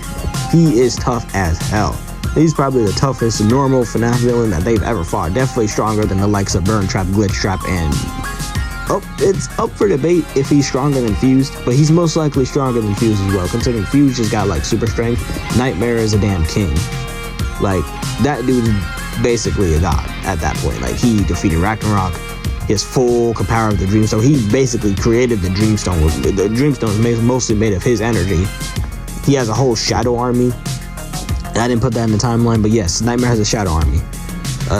He is tough as hell. He's probably the toughest normal FNAF villain that they've ever fought. Definitely stronger than the likes of Burn Trap, Glitch Trap, and... it's up for debate if he's stronger than Fused, but he's most likely stronger than Fused as well, considering Fused just got like super strength. Nightmare is a damn king. Like, that dude's basically a god at that point. Like, he defeated Ragnarok, his full power of the Dreamstone. He basically created the Dreamstone. The Dreamstone is mostly made of his energy. He has a whole shadow army. I didn't put that in the timeline, but yes, Nightmare has a shadow army.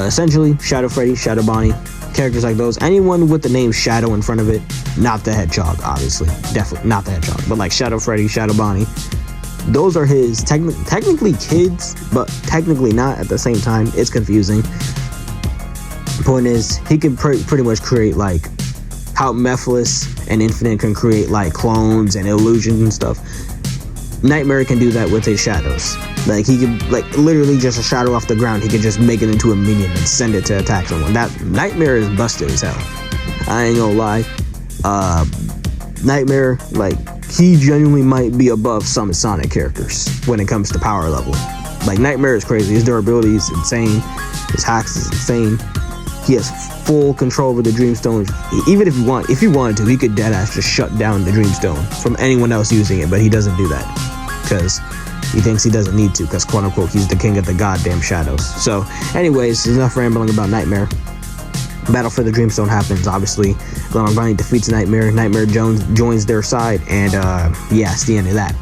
Essentially, Shadow Freddy, Shadow Bonnie, characters like those. Anyone with the name Shadow in front of it, not the Hedgehog, obviously. Definitely not the Hedgehog, but like Shadow Freddy, Shadow Bonnie. Those are his technically kids, but technically not at the same time. It's confusing. The point is, he can pretty much create like how Mephiles and Infinite can create like clones and illusions and stuff. Nightmare can do that with his shadows. Like, he could, like, literally just a shadow off the ground, he could just make it into a minion and send it to attack someone. That Nightmare is busted as hell. I ain't gonna lie. Nightmare, like, he genuinely might be above some Sonic characters when it comes to power level. Like, Nightmare is crazy. His durability is insane. His hacks is insane. He has full control over the Dreamstone. Even if he wanted to, he could deadass just shut down the Dreamstone from anyone else using it, but he doesn't do that because he thinks he doesn't need to, because quote unquote he's the king of the goddamn shadows. So anyways, enough rambling about Nightmare. Battle for the Dreamstone happens, obviously. Glamrock Bonnie defeats Nightmare. Nightmare joins their side, and yeah, it's the end of that.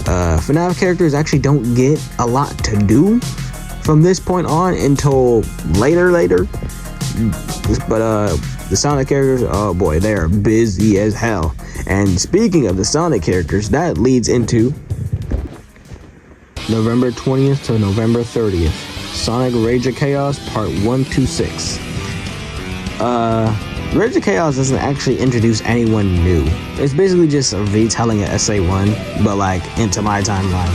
FNAF characters actually don't get a lot to do from this point on until later. But the Sonic characters, oh boy, they are busy as hell. And speaking of the Sonic characters, that leads into November 20th to November 30th. Sonic Rage of Chaos Part 126. Rage of Chaos doesn't actually introduce anyone new. It's basically just a retelling of SA1, but like into my timeline.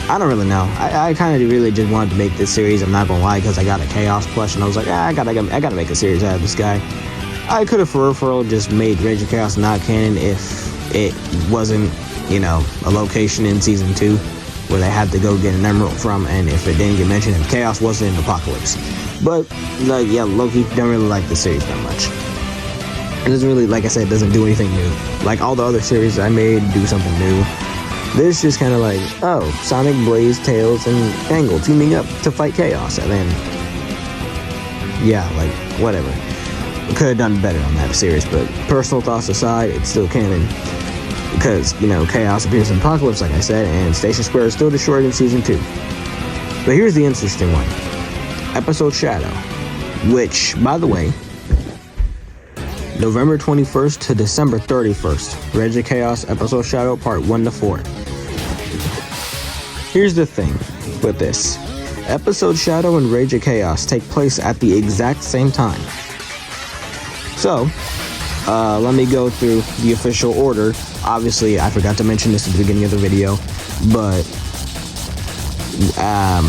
I don't really know. I kind of really just wanted to make this series, I'm not gonna lie, because I got a Chaos plush and I was like, I gotta make a series out of this guy. I could have for real just made Rage of Chaos not canon if it wasn't, you know, a location in Season 2 where they had to go get an emerald from, and if it didn't get mentioned, if Chaos wasn't in Apocalypse. But, like, yeah, Loki, don't really like the series that much. It doesn't really, like I said, doesn't do anything new. Like all the other series I made do something new. This just kind of like, oh, Sonic, Blaze, Tails, and Angle teaming up to fight Chaos, and then, yeah, like, whatever. We could have done better on that series, but personal thoughts aside, it's still canon. Because, you know, Chaos appears in Apocalypse, like I said, and Station Square is still destroyed in Season 2. But here's the interesting one. Episode Shadow, which, by the way, November 21st to December 31st. Rage of Chaos Episode Shadow Part 1 to 4. Here's the thing with this. Episode Shadow and Rage of Chaos take place at the exact same time. So, let me go through the official order. Obviously, I forgot to mention this at the beginning of the video, but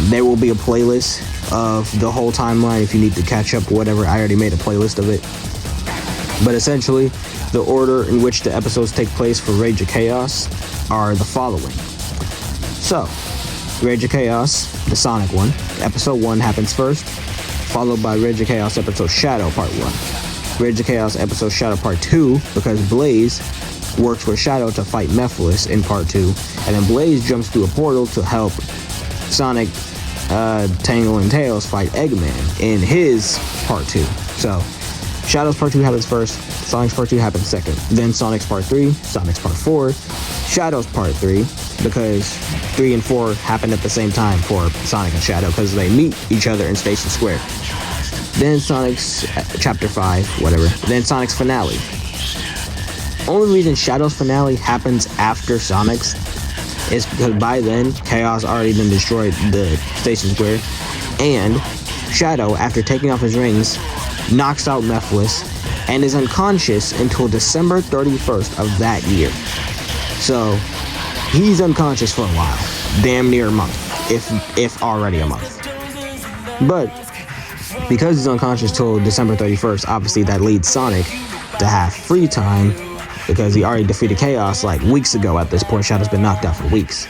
there will be a playlist of the whole timeline if you need to catch up, whatever. I already made a playlist of it. But essentially, the order in which the episodes take place for Rage of Chaos are the following. So, Rage of Chaos, the Sonic one, Episode 1 happens first, followed by Rage of Chaos Episode Shadow Part 1. Rage of Chaos Episode Shadow Part 2, because Blaze works with Shadow to fight Mephiles in Part 2, and then Blaze jumps through a portal to help Sonic, Tangle, and Tails fight Eggman in his Part 2. So, Shadow's Part 2 happens first, Sonic's Part 2 happens second, then Sonic's Part 3, Sonic's Part 4, Shadow's Part 3, because 3 and 4 happened at the same time for Sonic and Shadow, because they meet each other in Station Square. Then Sonic's Chapter 5, whatever, then Sonic's finale. Only reason Shadow's finale happens after Sonic's is because by then, Chaos already been destroyed the Station Square, and Shadow, after taking off his rings, knocks out Mephiles and is unconscious until December 31st of that year. So, he's unconscious for a while, damn near a month, if already a month. But, because he's unconscious till December 31st, obviously that leads Sonic to have free time, because he already defeated Chaos like weeks ago at this point. Shadow's been knocked out for weeks.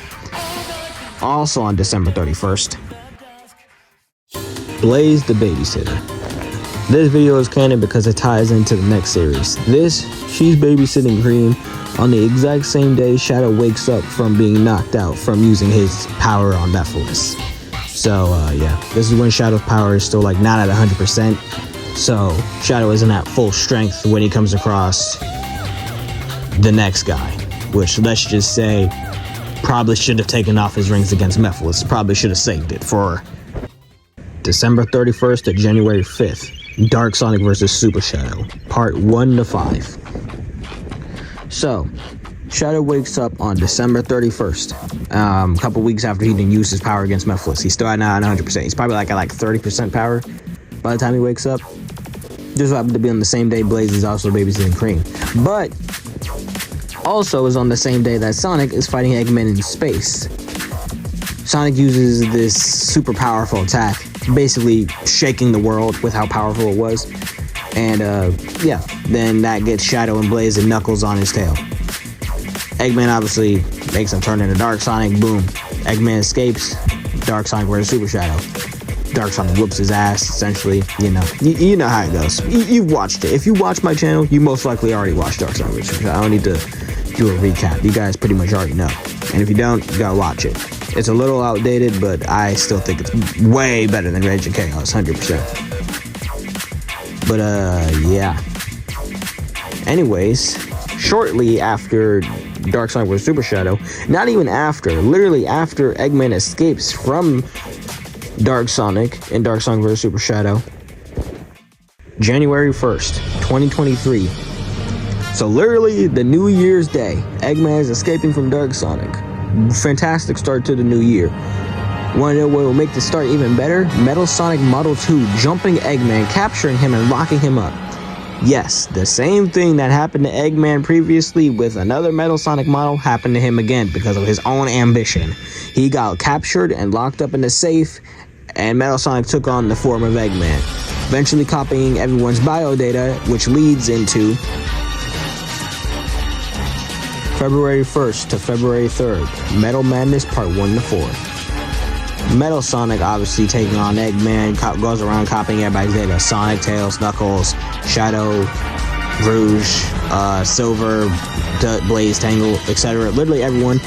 Also on December 31st, Blaze the Babysitter. This video is canon because it ties into the next series. She's babysitting Cream on the exact same day Shadow wakes up from being knocked out from using his power on Mephiles. So, yeah, this is when Shadow's power is still like not at 100%. So, Shadow isn't at full strength when he comes across the next guy, which, let's just say, probably should have taken off his rings against Mephiles. Probably should have saved it for December 31st to January 5th. Dark Sonic vs. Super Shadow, Part 1 to 5. So, Shadow wakes up on December 31st, a couple weeks after he didn't use his power against Mephiles. He's still not at 100%. He's probably like at 30% power by the time he wakes up. Just happened to be on the same day Blaze is also babysitting Cream. But, also is on the same day that Sonic is fighting Eggman in space. Sonic uses this super powerful attack, basically shaking the world with how powerful it was. And, yeah, then that gets Shadow and Blaze and Knuckles on his tail. Eggman obviously makes him turn into Dark Sonic, boom. Eggman escapes, Dark Sonic vs. Super Shadow. Dark Sonic whoops his ass, essentially, you know. You know how it goes. You've watched it. If you watch my channel, you most likely already watched Dark Sonic vs. Super Shadow. I don't need to do a recap. You guys pretty much already know. And if you don't, you gotta watch it. It's a little outdated, but I still think it's way better than Rage of Chaos, 100%. But, yeah. Anyways, shortly after Dark Sonic vs. Super Shadow, not even after, literally after Eggman escapes from Dark Sonic and Dark Sonic vs. Super Shadow, January 1st, 2023. So literally the New Year's Day, Eggman is escaping from Dark Sonic. Fantastic start to the new year. Want to know what will make the start even better? Metal Sonic Model 2 jumping Eggman, capturing him and locking him up. Yes, the same thing that happened to Eggman previously with another Metal Sonic model happened to him again because of his own ambition. He got captured and locked up in a safe, and Metal Sonic took on the form of Eggman, eventually copying everyone's bio data, which leads into February 1st to February 3rd, Metal Madness Part 1 to 4. Metal Sonic obviously taking on Eggman, goes around copying everybody's data. Sonic, Tails, Knuckles, Shadow, Rouge, Silver, Blaze, Tangle, etc. Literally everyone,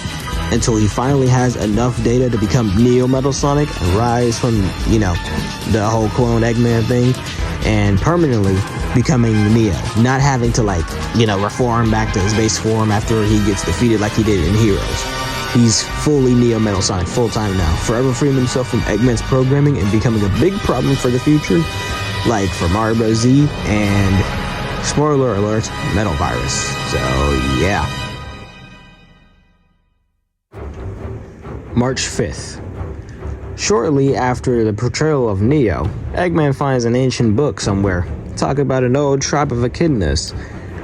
until he finally has enough data to become Neo Metal Sonic and rise from, you know, the whole clone Eggman thing, and permanently becoming Neo, not having to, like, you know, reform back to his base form after he gets defeated like he did in Heroes. He's fully Neo Metal Sonic, full-time now, forever freeing himself from Eggman's programming and becoming a big problem for the future, like for Mario Bros. Z and Spoiler alert, metal virus. So, yeah. March 5th. Shortly after the portrayal of Neo, Eggman finds an ancient book somewhere, talking about an old tribe of echidnas.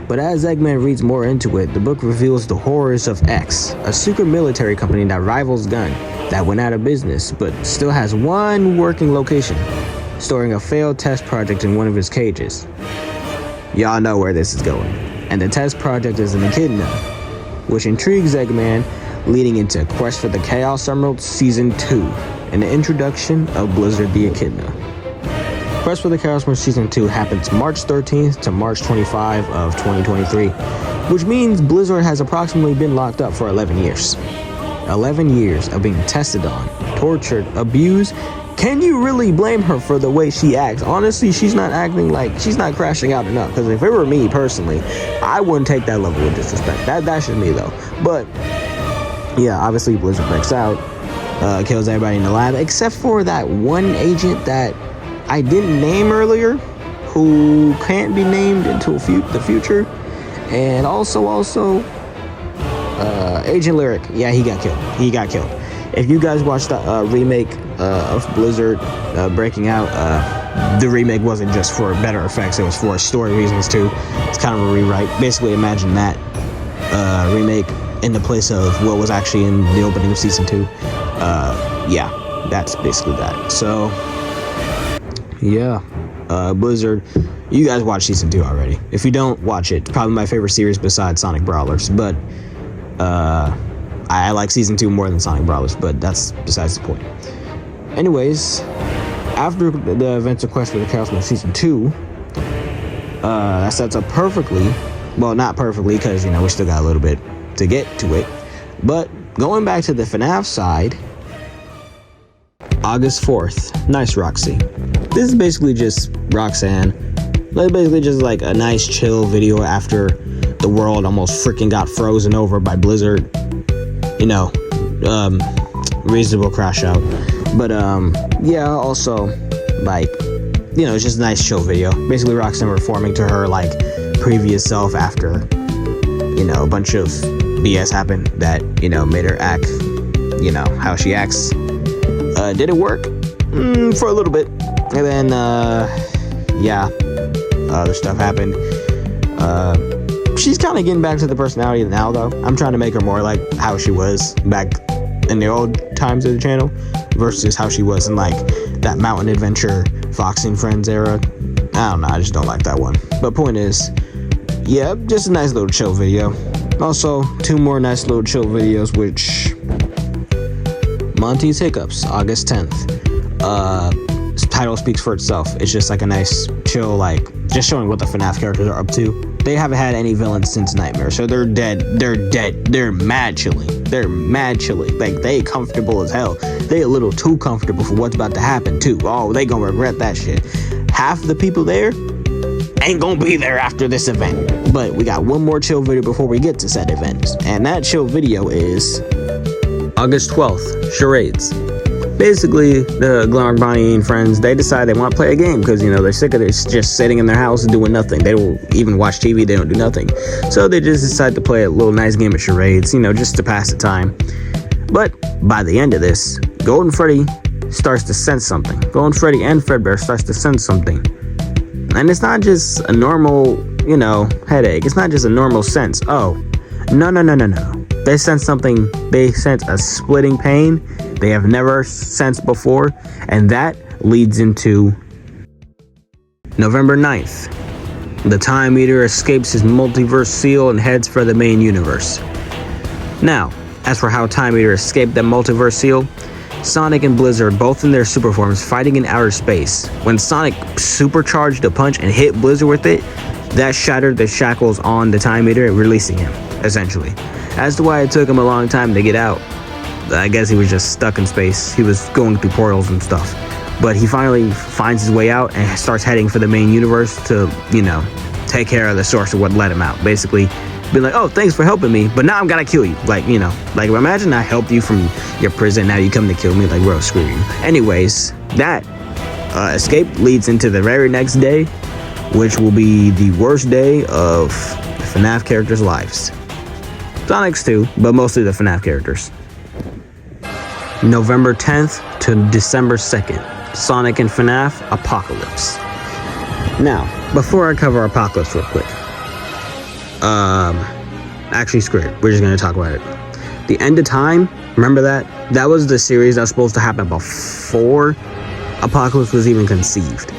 But as Eggman reads more into it, the book reveals the horrors of X, a secret military company that rivals Gun, that went out of business, but still has one working location, storing a failed test project in one of his cages. Y'all know where this is going. And the test project is an echidna, which intrigues Eggman, leading into Quest for the Chaos Emerald Season 2, and the introduction of Blizzard the Echidna. Quest for the Chaos Emerald Season 2 happens March 13th to March 25 of 2023, which means Blizzard has approximately been locked up for 11 years. 11 years of being tested on, tortured, abused. Can you really blame her for the way she acts? Honestly, she's not acting like, she's not crashing out enough, because if it were me personally, I wouldn't take that level of disrespect. That's just me though. But yeah, obviously Blizzard breaks out, kills everybody in the lab, except for that one agent that I didn't name earlier, who can't be named until the future, and also Agent Lyric. Yeah, he got killed. If you guys watched the remake of Blizzard breaking out, the remake wasn't just for better effects, it was for story reasons too. It's kind of a rewrite. Basically, imagine that remake in the place of what was actually in the opening of Season 2. Yeah, that's basically that. So, yeah, Blizzard, you guys watched Season 2 already. If you don't, watch it. It's probably my favorite series besides Sonic Brawlers, but I like Season 2 more than Sonic Brawlers, but that's besides the point. Anyways, after the events of Quest for the Chaos Emerald Season 2, that sets up perfectly, well, not perfectly, because, you know, we still got a little bit to get to it, but going back to the FNAF side, August 4th, Nice Roxy. This is basically just Roxanne, basically just like a nice chill video after the world almost freaking got frozen over by Blizzard. You know, reasonable crash out. But yeah, also like, you know, it's just a nice chill video. Basically Roxanne reforming to her like previous self after, you know, a bunch of BS happened that, you know, made her act, you know, how she acts. Did it work? For a little bit. And then yeah, other stuff happened. She's kind of getting back to the personality now though. I'm trying to make her more like how she was back in the old times of the channel versus how she was in like that Mountain Adventure Foxy and Friends era. I don't know, I just don't like that one. But point is, yeah, just a nice little chill video. Also, 2 more nice little chill videos, which Monty's Hiccups, August 10th. Title speaks for itself. It's just like a nice chill, like just showing what the FNAF characters are up to. They haven't had any villains since Nightmare, so they're dead. They're mad chilly. Like, they comfortable as hell. They a little too comfortable for what's about to happen too. Oh, they gonna regret that shit. Half the people there ain't gonna be there after this event. But we got one more chill video before we get to said event, and that chill video is August 12th, Charades. Basically, the Glamour Bonnie and friends, they decide they want to play a game because, you know, they're sick of this just sitting in their house and doing nothing. They don't even watch TV, they don't do nothing. So they just decide to play a little nice game of charades, you know, just to pass the time. But by the end of this, Golden Freddy starts to sense something. Golden Freddy and Fredbear starts to sense something. And it's not just a normal, you know, headache. It's not just a normal sense. Oh, no. They sense something. They sense a splitting pain they have never sensed before, and that leads into November 9th. The Time Eater escapes his multiverse seal and heads for the main universe. Now, as for how Time Eater escaped the multiverse seal, Sonic and Blizzard, both in their super forms, fighting in outer space. When Sonic supercharged a punch and hit Blizzard with it, that shattered the shackles on the Time Eater, releasing him, essentially. As to why it took him a long time to get out, I guess he was just stuck in space. He was going through portals and stuff. But he finally finds his way out and starts heading for the main universe to, you know, take care of the source of what let him out. Basically, be like, oh, thanks for helping me, but now I'm gonna kill you. Like, you know, like imagine I helped you from your prison, now you come to kill me. Like, bro, screw you. Anyways, that escape leads into the very next day which will be the worst day of FNAF characters' lives. Sonic's too, but mostly the FNAF characters. November 10th to December 2nd, Sonic and FNAF Apocalypse. Now, before I cover Apocalypse real quick, actually screw it, we're just gonna talk about it. The End of Time, remember that? That was the series that was supposed to happen before Apocalypse was even conceived.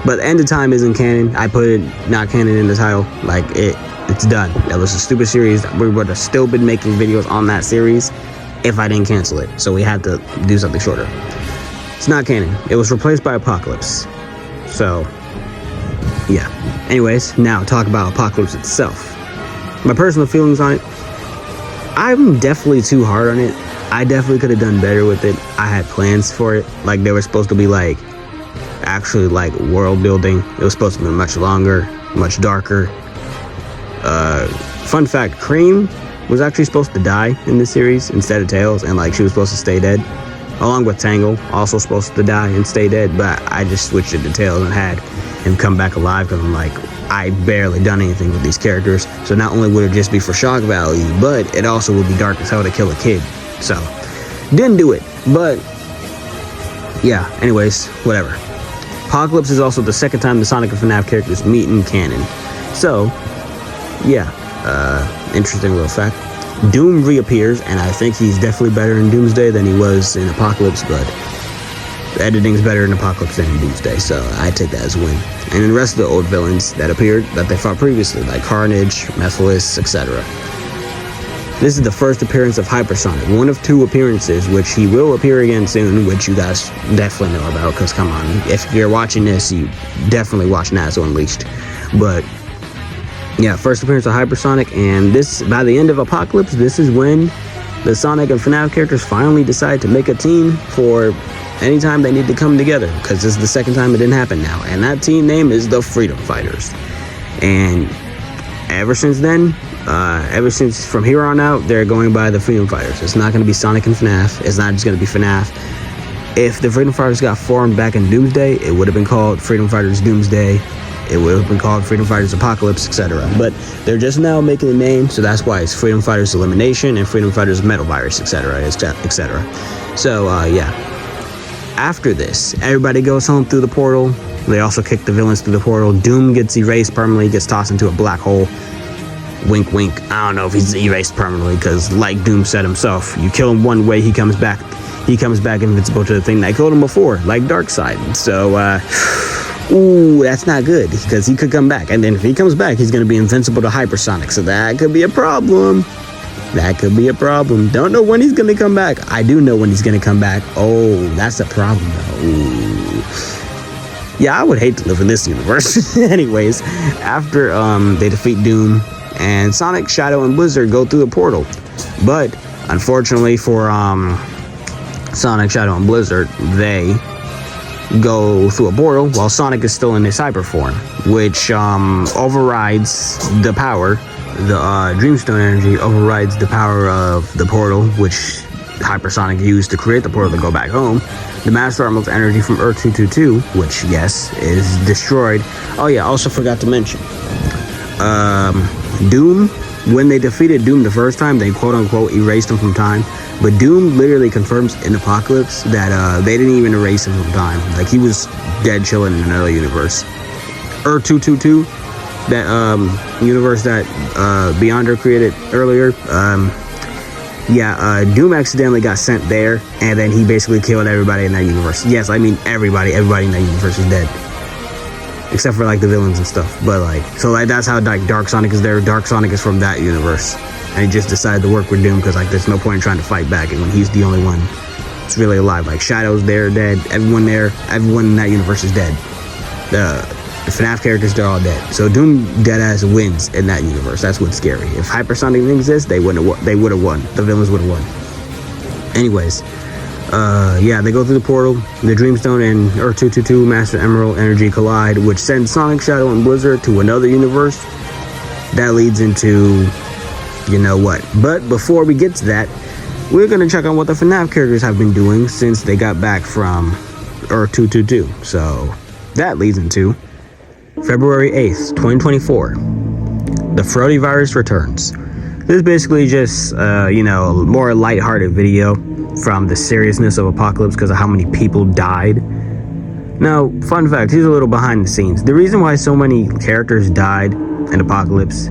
But End of Time isn't canon. I put it not canon in the title. Like, it's done. That was a stupid series. We would have still been making videos on that series if I didn't cancel it. So we had to do something shorter. It's not canon. It was replaced by Apocalypse. So, yeah. Anyways, now talk about Apocalypse itself. My personal feelings on it. I'm definitely too hard on it. I definitely could have done better with it. I had plans for it. Like, they were supposed to be like, actually like world building. It was supposed to be much longer, much darker. Fun fact, Cream was actually supposed to die in this series instead of Tails, and like she was supposed to stay dead, along with Tangle, also supposed to die and stay dead, but I just switched it to Tails and had him come back alive because I'm like, I barely done anything with these characters, so not only would it just be for shock value, but it also would be dark as hell to kill a kid. So didn't do it, but yeah, anyways, whatever. Apocalypse is also the second time the Sonic and FNAF characters meet in canon. So, yeah, interesting little fact. Doom reappears, and I think he's definitely better in Doomsday than he was in Apocalypse, but the editing's better in Apocalypse than in Doomsday, so I take that as a win. And then the rest of the old villains that appeared, that they fought previously, like Carnage, Mephiles, etc. This is the first appearance of Hypersonic, one of two appearances, which he will appear again soon, which you guys definitely know about, because come on, if you're watching this, you definitely watch Nazo Unleashed. But yeah, first appearance of Hypersonic, and this, by the end of Apocalypse, this is when the Sonic and FNAF characters finally decide to make a team for anytime they need to come together, because this is the second time it didn't happen now, and that team name is the Freedom Fighters. And ever since then, ever since from here on out, they're going by the Freedom Fighters. It's not going to be Sonic and FNAF. It's not just going to be FNAF. If the Freedom Fighters got formed back in Doomsday, it would have been called Freedom Fighters Doomsday. It would have been called Freedom Fighters Apocalypse, etc. But they're just now making a name, so that's why it's Freedom Fighters Elimination and Freedom Fighters Metal Virus, etc., etc. So, yeah. After this, everybody goes home through the portal. They also kick the villains through the portal. Doom gets erased permanently, gets tossed into a black hole. Wink, wink. I don't know if he's erased permanently, because like Doom said himself, you kill him one way, he comes back invincible to the thing that killed him before, like Darkseid. So, ooh, that's not good, because he could come back. And then if he comes back, he's going to be invincible to Hypersonic, so that could be a problem. That could be a problem. Don't know when he's going to come back. I do know when he's going to come back. Oh, that's a problem, though. Ooh. Yeah, I would hate to live in this universe. Anyways, after they defeat Doom, and Sonic, Shadow, and Blizzard go through the portal. But, unfortunately for Sonic, Shadow, and Blizzard, they go through a portal while Sonic is still in his hyper form, which overrides the power. The Dreamstone energy overrides the power of the portal, which Hypersonic used to create the portal to go back home. The Master Armour's energy from Earth 222, which, yes, is destroyed. Oh yeah, also forgot to mention, Doom, when they defeated Doom the first time, they quote-unquote erased him from time. But Doom literally confirms in Apocalypse that they didn't even erase him from time. Like, he was dead chilling in another universe. Earth 222, that universe that Beyonder created earlier, Doom accidentally got sent there, and then he basically killed everybody in that universe. Yes, I mean everybody in that universe is dead. Except for like the villains and stuff. But like, so like that's how like Dark Sonic is there. Dark Sonic is from that universe. And he just decided to work with Doom because like there's no point in trying to fight back, and when he's the only one that's really alive. Like Shadow's there, dead. Everyone in that universe is dead. The FNAF characters, they're all dead. So Doom deadass wins in that universe. That's what's scary. If Hypersonic didn't exist, they would have won. The villains would have won. Anyways, they go through the portal. The Dreamstone and Earth 222 Master Emerald energy collide, which sends Sonic, Shadow, and Blizzard to another universe. That leads into you know what. But before we get to that, we're gonna check on what the FNAF characters have been doing since they got back from Earth 222. So that leads into February 8th, 2024, the Frody virus returns. This is basically just, a more lighthearted video from the seriousness of Apocalypse because of how many people died. Now, fun fact, here's a little behind the scenes. The reason why so many characters died in Apocalypse,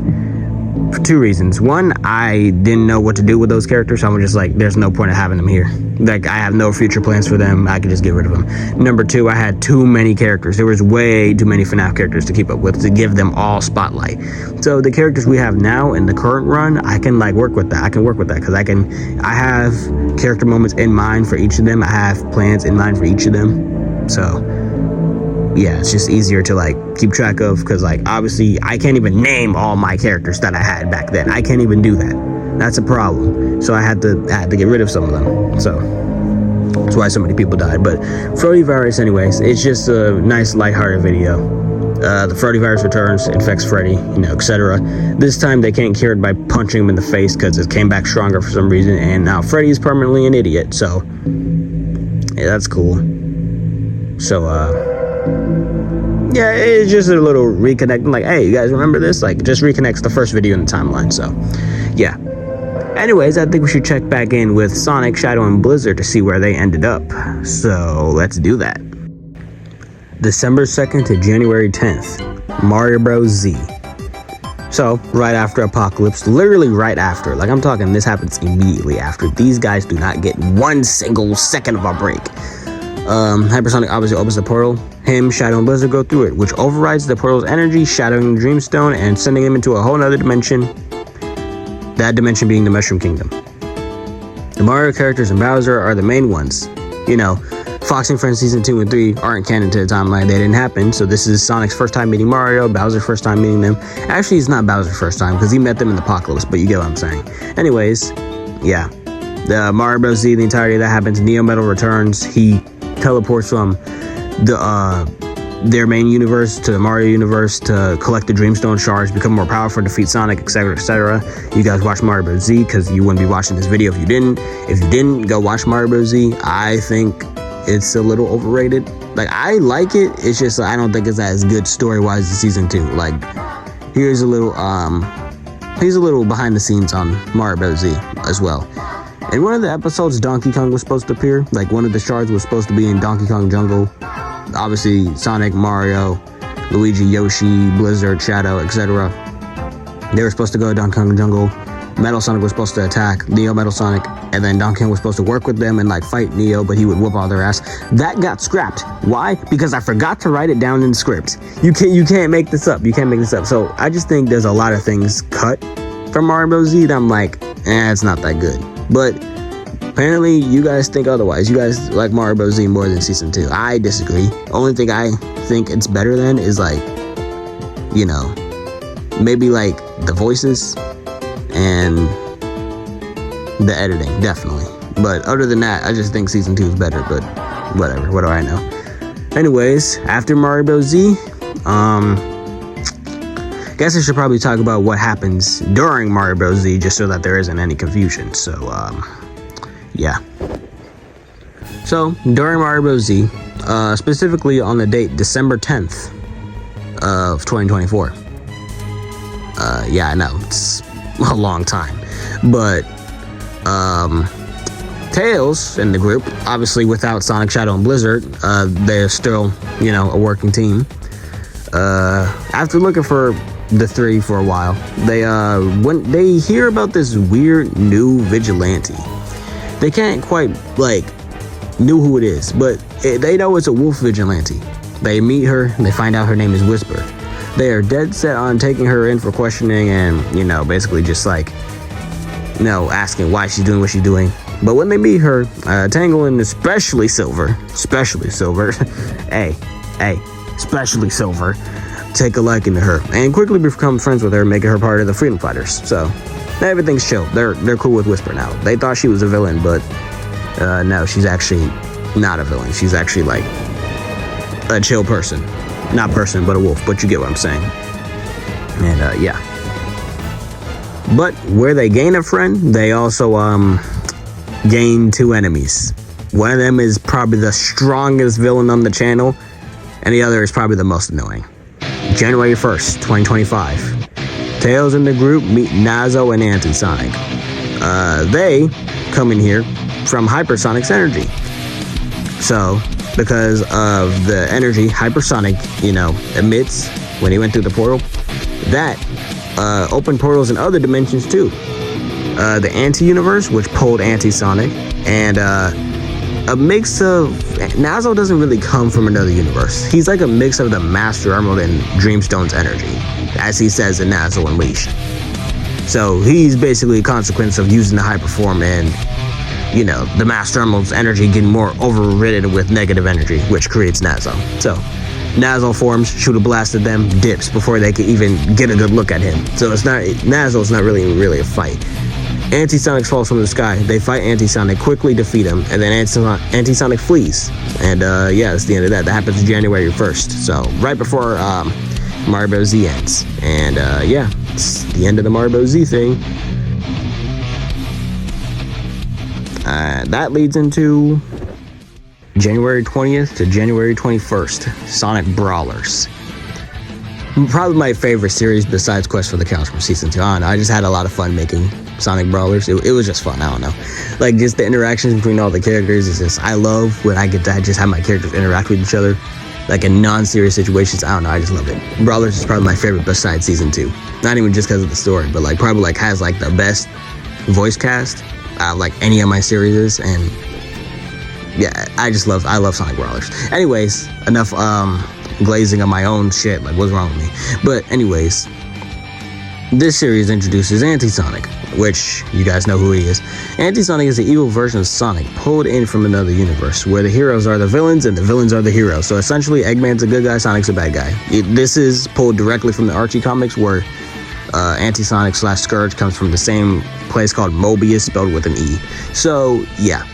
for two reasons. One, I didn't know what to do with those characters, so I'm just like, there's no point of having them here. Like, I have no future plans for them. I could just get rid of them. Number two, I had too many characters. There was way too many FNAF characters to keep up with to give them all spotlight. So the characters we have now in the current run, I can work with that. I can work with that because I have character moments in mind for each of them. I have plans in mind for each of them. So yeah, it's just easier to keep track of because obviously I can't even name all my characters that I had back then. I can't even do that. That's a problem. So I had to get rid of some of them. So that's why so many people died. But Frody virus, anyways, it's just a nice lighthearted video. The Frody virus returns, infects Freddy, etc. This time they can't cure it by punching him in the face because it came back stronger for some reason. And now Freddy is permanently an idiot. So yeah, that's cool. So yeah, it's just a little reconnect. Hey, you guys remember this? Just reconnects the first video in the timeline. So, yeah. Anyways, I think we should check back in with Sonic, Shadow, and Blizzard to see where they ended up. So, let's do that. December 2nd to January 10th. Mario Bros. Z. So, right after Apocalypse, literally right after. I'm talking, this happens immediately after. These guys do not get one single second of a break. Hypersonic obviously opens the portal. Him, Shadow, and Blizzard go through it, which overrides the portal's energy, shattering the Dreamstone and sending him into a whole nother dimension. That dimension being the Mushroom Kingdom. The Mario characters and Bowser are the main ones. Fox and Friends Season 2 and 3 aren't canon to the timeline. They didn't happen, so this is Sonic's first time meeting Mario, Bowser's first time meeting them. Actually, it's not Bowser's first time, because he met them in the Apocalypse, but you get what I'm saying. Anyways, yeah. The Mario Bros. Z, the entirety of that happens. Neo Metal returns. He teleports from their main universe to the Mario universe to collect the Dreamstone shards, become more powerful, defeat Sonic, etc., etc. You guys watch Mario Bros. Z because you wouldn't be watching this video if you didn't. If you didn't, go watch Mario Bros. Z. I think it's a little overrated. I like it. It's just I don't think it's as good story-wise as season 2. Here's a little behind the scenes on Mario Bros. Z as well. In one of the episodes, Donkey Kong was supposed to appear. One of the shards was supposed to be in Donkey Kong Jungle. Obviously, Sonic, Mario, Luigi, Yoshi, Blizzard, Shadow, etc. They were supposed to go to Donkey Kong Jungle. Metal Sonic was supposed to attack Neo Metal Sonic, and then Donkey Kong was supposed to work with them and fight Neo, but he would whoop all their ass. That got scrapped. Why? Because I forgot to write it down in the script. You can't make this up. You can't make this up. So I just think there's a lot of things cut from Mario Bros. Z that I'm it's not that good. But apparently you guys think otherwise. You guys like Mario Bros. Z more than season 2. I disagree. Only thing I think it's better than is maybe the voices and the editing, definitely. But other than that, I just think season 2 is better, but whatever, what do I know? Anyways, after Mario Bros. Z, guess I should probably talk about what happens during Mario Bros. Z just so that there isn't any confusion. So, yeah. So, during Mario Bros. Z, specifically on the date December 10th of 2024. Yeah, I know, it's a long time. But, Tails in the group, obviously without Sonic, Shadow, and Blizzard, they're still, a working team. After looking for the three for a while, when they hear about this weird new vigilante, they can't quite know who it is, but they know it's a wolf vigilante. They meet her and they find out her name is Whisper. They are dead set on taking her in for questioning and basically just asking why she's doing what she's doing. But when they meet her, Tangle and especially Silver, especially Silver take a liking to her and quickly become friends with her, making her part of the Freedom Fighters. So everything's chill. They're cool with Whisper now. They thought she was a villain, but no, she's actually not a villain. She's actually a chill person. Not person, but a wolf, but you get what I'm saying. And yeah. But where they gain a friend, they also gain two enemies. One of them is probably the strongest villain on the channel, and the other is probably the most annoying. January 1st, 2025. Tails and the group meet Nazo and Anti-Sonic. They come in here from Hypersonic's energy. So, because of the energy Hypersonic, emits when he went through the portal, that opened portals in other dimensions too. The Anti-Universe, which pulled Anti-Sonic, and a mix of... Nazo doesn't really come from another universe. He's like a mix of the Master Emerald and Dreamstone's energy, as he says in Nazo Unleashed. So he's basically a consequence of using the Hyperform and, the Master Emerald's energy getting more overridden with negative energy, which creates Nazo. So Nazo forms, shoot a blast at them, dips before they can even get a good look at him. So Nazo's not really a fight. Anti-Sonic falls from the sky. They fight Anti-Sonic, quickly defeat him, and then Anti-Sonic flees. And that's the end of that. That happens January 1st. So right before Mario Bros. Z ends. And it's the end of the Mario Bros. Z thing. That leads into January 20th to January 21st, Sonic Brawlers. Probably my favorite series besides Quest for the Couch from Season 2. I don't know, I just had a lot of fun making Sonic Brawlers. It was just fun, I don't know. Like, just the interactions between all the characters is just... I love when I get to just have my characters interact with each other. Like, in non-serious situations, I don't know, I just love it. Brawlers is probably my favorite besides Season 2. Not even just because of the story, but, probably, has, the best voice cast out of, any of my series. And, yeah, I love Sonic Brawlers. Anyways, enough, glazing on my own shit. What's wrong with me? But anyways, this series introduces Anti-Sonic, which you guys know who he is. Anti-Sonic is the evil version of Sonic, pulled in from another universe, where the heroes are the villains and the villains are the heroes. So essentially, Eggman's a good guy, Sonic's a bad guy. This is pulled directly from the Archie comics, where Anti-Sonic / Scourge comes from the same place called Mobius, spelled with an E. So, yeah.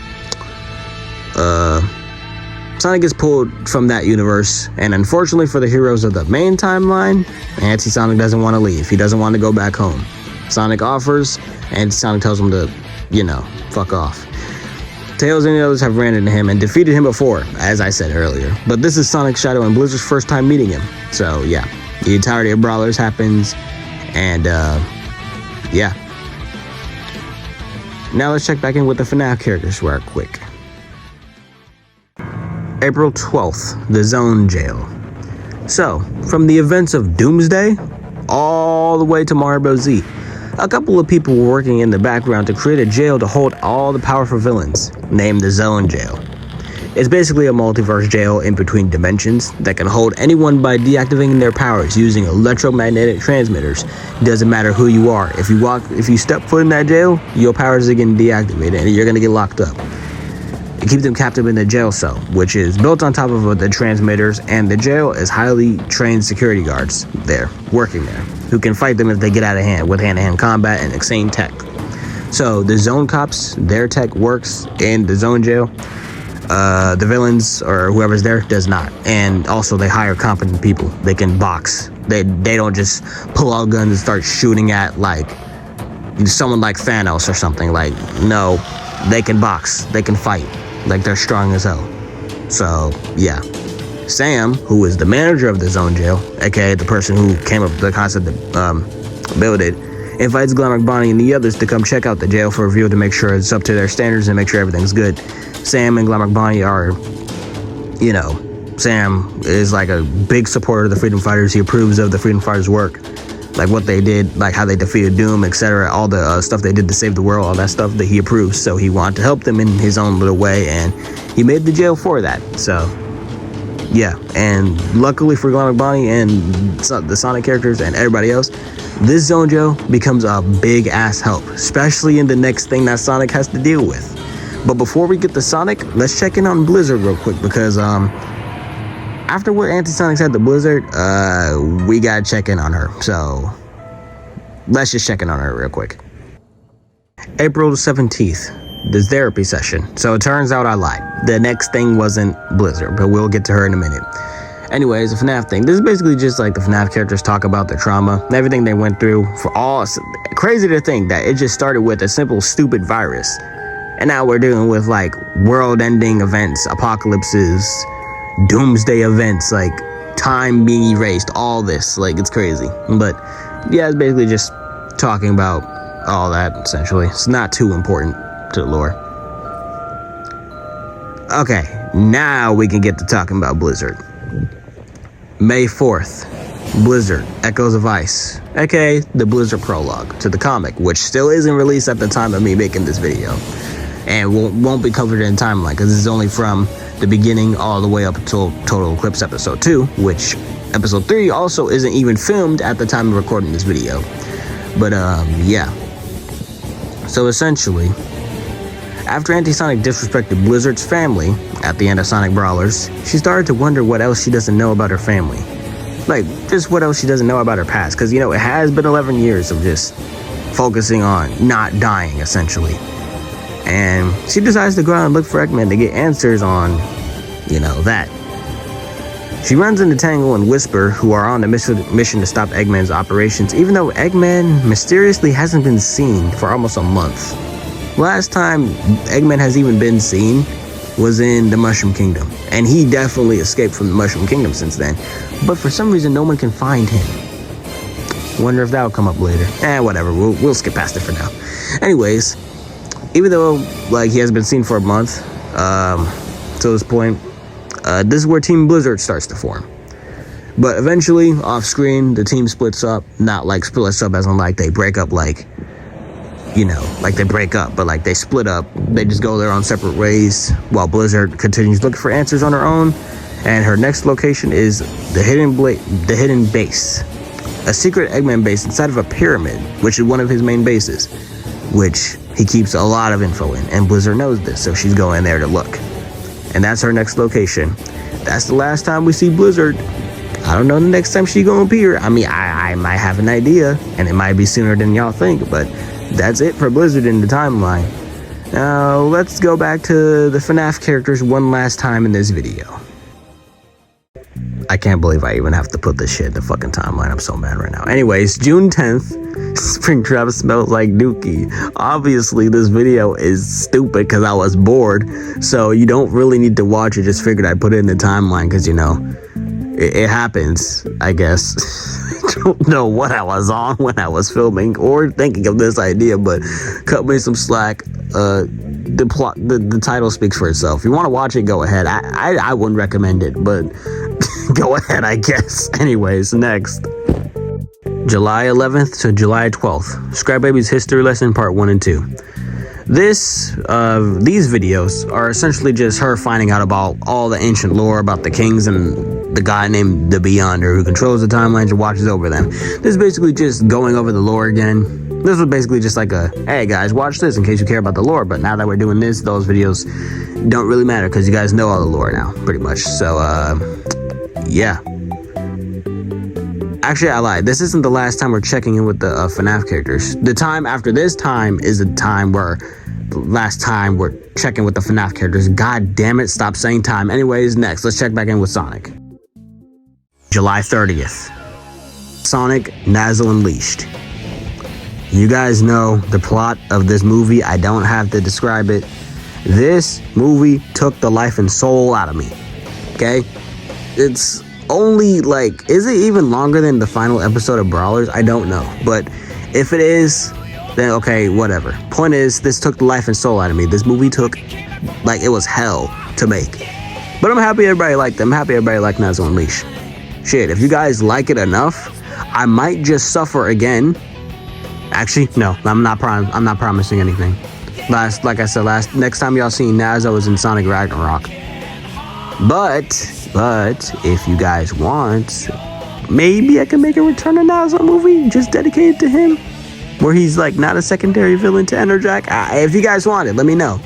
Sonic is pulled from that universe, and unfortunately for the heroes of the main timeline, Anti-Sonic doesn't want to leave. He doesn't want to go back home. Sonic offers, and Sonic tells him to, fuck off. Tails and the others have ran into him and defeated him before, as I said earlier. But this is Sonic, Shadow, and Blizzard's first time meeting him. So, yeah. The entirety of Brawlers happens, and, yeah. Now let's check back in with the FNAF characters real quick. April 12th, the Zone Jail. So, from the events of Doomsday, all the way to Mario Bros. Z, a couple of people were working in the background to create a jail to hold all the powerful villains, named the Zone Jail. It's basically a multiverse jail in between dimensions that can hold anyone by deactivating their powers using electromagnetic transmitters. Doesn't matter who you are. If you step foot in that jail, your powers are getting deactivated and you're gonna get locked up. It keeps them captive in the jail cell, which is built on top of the transmitters, and the jail is highly trained security guards there, working there, who can fight them if they get out of hand with hand-to-hand combat and insane tech. So the Zone Cops, their tech works in the Zone Jail. The villains, or whoever's there, does not. And also they hire competent people. They can box. They don't just pull out guns and start shooting at, someone like Thanos or something. No, they can box. They can fight. They're strong as hell. So, yeah. Sam, who is the manager of the Zone Jail, aka the person who came up with the concept to build it, invites Glamrock Bonnie and the others to come check out the jail for review to make sure it's up to their standards and make sure everything's good. Sam and Glamrock Bonnie are, Sam is a big supporter of the Freedom Fighters. He approves of the Freedom Fighters' work. What they did, how they defeated Doom, etc., all the stuff they did to save the world, all that stuff that he approves. So he wanted to help them in his own little way, and he made the jail for that. So, yeah. And luckily for Glamrock Bonnie and the Sonic characters and everybody else, this Zone Jail becomes a big-ass help, especially in the next thing that Sonic has to deal with. But before we get to Sonic, let's check in on Blizzard real quick, because, after what Anti-Sonic's had the Blizzard, we gotta check in on her. So, let's just check in on her real quick. April 17th, the therapy session. So it turns out I lied. The next thing wasn't Blizzard, but we'll get to her in a minute. Anyways, the FNAF thing. This is basically just the FNAF characters talk about their trauma, everything they went through. Crazy to think that it just started with a simple, stupid virus. And now we're dealing with world-ending events, apocalypses, doomsday events, time being erased, all this, like, it's crazy. But yeah, it's basically just talking about all that, essentially. It's not too important to the lore. Okay, now we can get to talking about Blizzard. May 4th, Blizzard, Echoes of Ice, aka the Blizzard prologue to the comic, which still isn't released at the time of me making this video, and won't be covered in timeline because this is only from the beginning all the way up until Total Eclipse episode 2, which episode 3 also isn't even filmed at the time of recording this video. But yeah, so essentially, after Anti-Sonic disrespected Blizzard's family at the end of Sonic Brawlers, she started to wonder what else she doesn't know about her family. Like, just what else she doesn't know about her past. Because, you know, it has been 11 years of just focusing on not dying, essentially. And she decides to go out and look for Eggman to get answers on, you know, that. She runs into Tangle and Whisper, who are on the mission to stop Eggman's operations, even though Eggman mysteriously hasn't been seen for almost a month. Last time Eggman has even been seen was in the Mushroom Kingdom, and he definitely escaped from the Mushroom Kingdom since then, but for some reason no one can find him. Wonder if that'll come up later. Whatever, we'll skip past it for now. Anyways, even though like he hasn't been seen for a month, to this point, this is where Team Blizzard starts to form. But eventually, off screen, the team splits up, not like splits up as in like they break up, like, you know, like they break up, but like they split up. They just go their own separate ways while Blizzard continues looking for answers on her own. And her next location is the hidden base, a secret Eggman base inside of a pyramid, which is one of his main bases, which he keeps a lot of info in. And Blizzard knows this, so she's going there to look. And that's her next location. That's the last time we see Blizzard. I don't know the next time she's gonna appear. I mean, I might have an idea, and it might be sooner than y'all think, but that's it for Blizzard in the timeline. Now, let's go back to the FNAF characters one last time in this video. I can't believe I even have to put this shit in the fucking timeline. I'm so mad right now. Anyways, June 10th, Springtrap smells like Dookie. Obviously, this video is stupid because I was bored, so you don't really need to watch it. Just figured I'd put it in the timeline because, you know, it happens, I guess. I don't know what I was on when I was filming or thinking of this idea, but cut me some slack. The title speaks for itself. If you want to watch it, go ahead. I wouldn't recommend it, but go ahead, I guess. Anyways, next. July 11th to July 12th. Scrap Baby's History Lesson Part 1 and 2. These videos are essentially just her finding out about all the ancient lore about the kings and the guy named the Beyonder who controls the timelines and watches over them. This is basically just going over the lore again. This was basically just like a, hey guys, watch this in case you care about the lore. But now that we're doing this, those videos don't really matter because you guys know all the lore now, pretty much. So, yeah. Actually, I lied. This isn't the last time we're checking in with the FNAF characters. The time after this time is the time where the last time we're checking with the FNAF characters. God damn it, stop saying time. Anyways, next, let's check back in with Sonic. July 30th. Sonic Nazzle Unleashed. You guys know the plot of this movie. I don't have to describe it. This movie took the life and soul out of me. Okay? It's only like, is it even longer than the final episode of Brawlers? I don't know. But if it is, then okay, whatever. Point is, this took the life and soul out of me. This movie took, like, it was hell to make. But I'm happy everybody liked them. I'm happy everybody liked Nazzle Unleashed. Shit, if you guys like it enough, I might just suffer again. Actually, no, I'm not promising anything. Like I said, next time y'all seen Nazzle is in Sonic Ragnarok. But if you guys want, maybe I can make a Return of Nazzle movie just dedicated to him, where he's like not a secondary villain to Ennard. If you guys want it, let me know.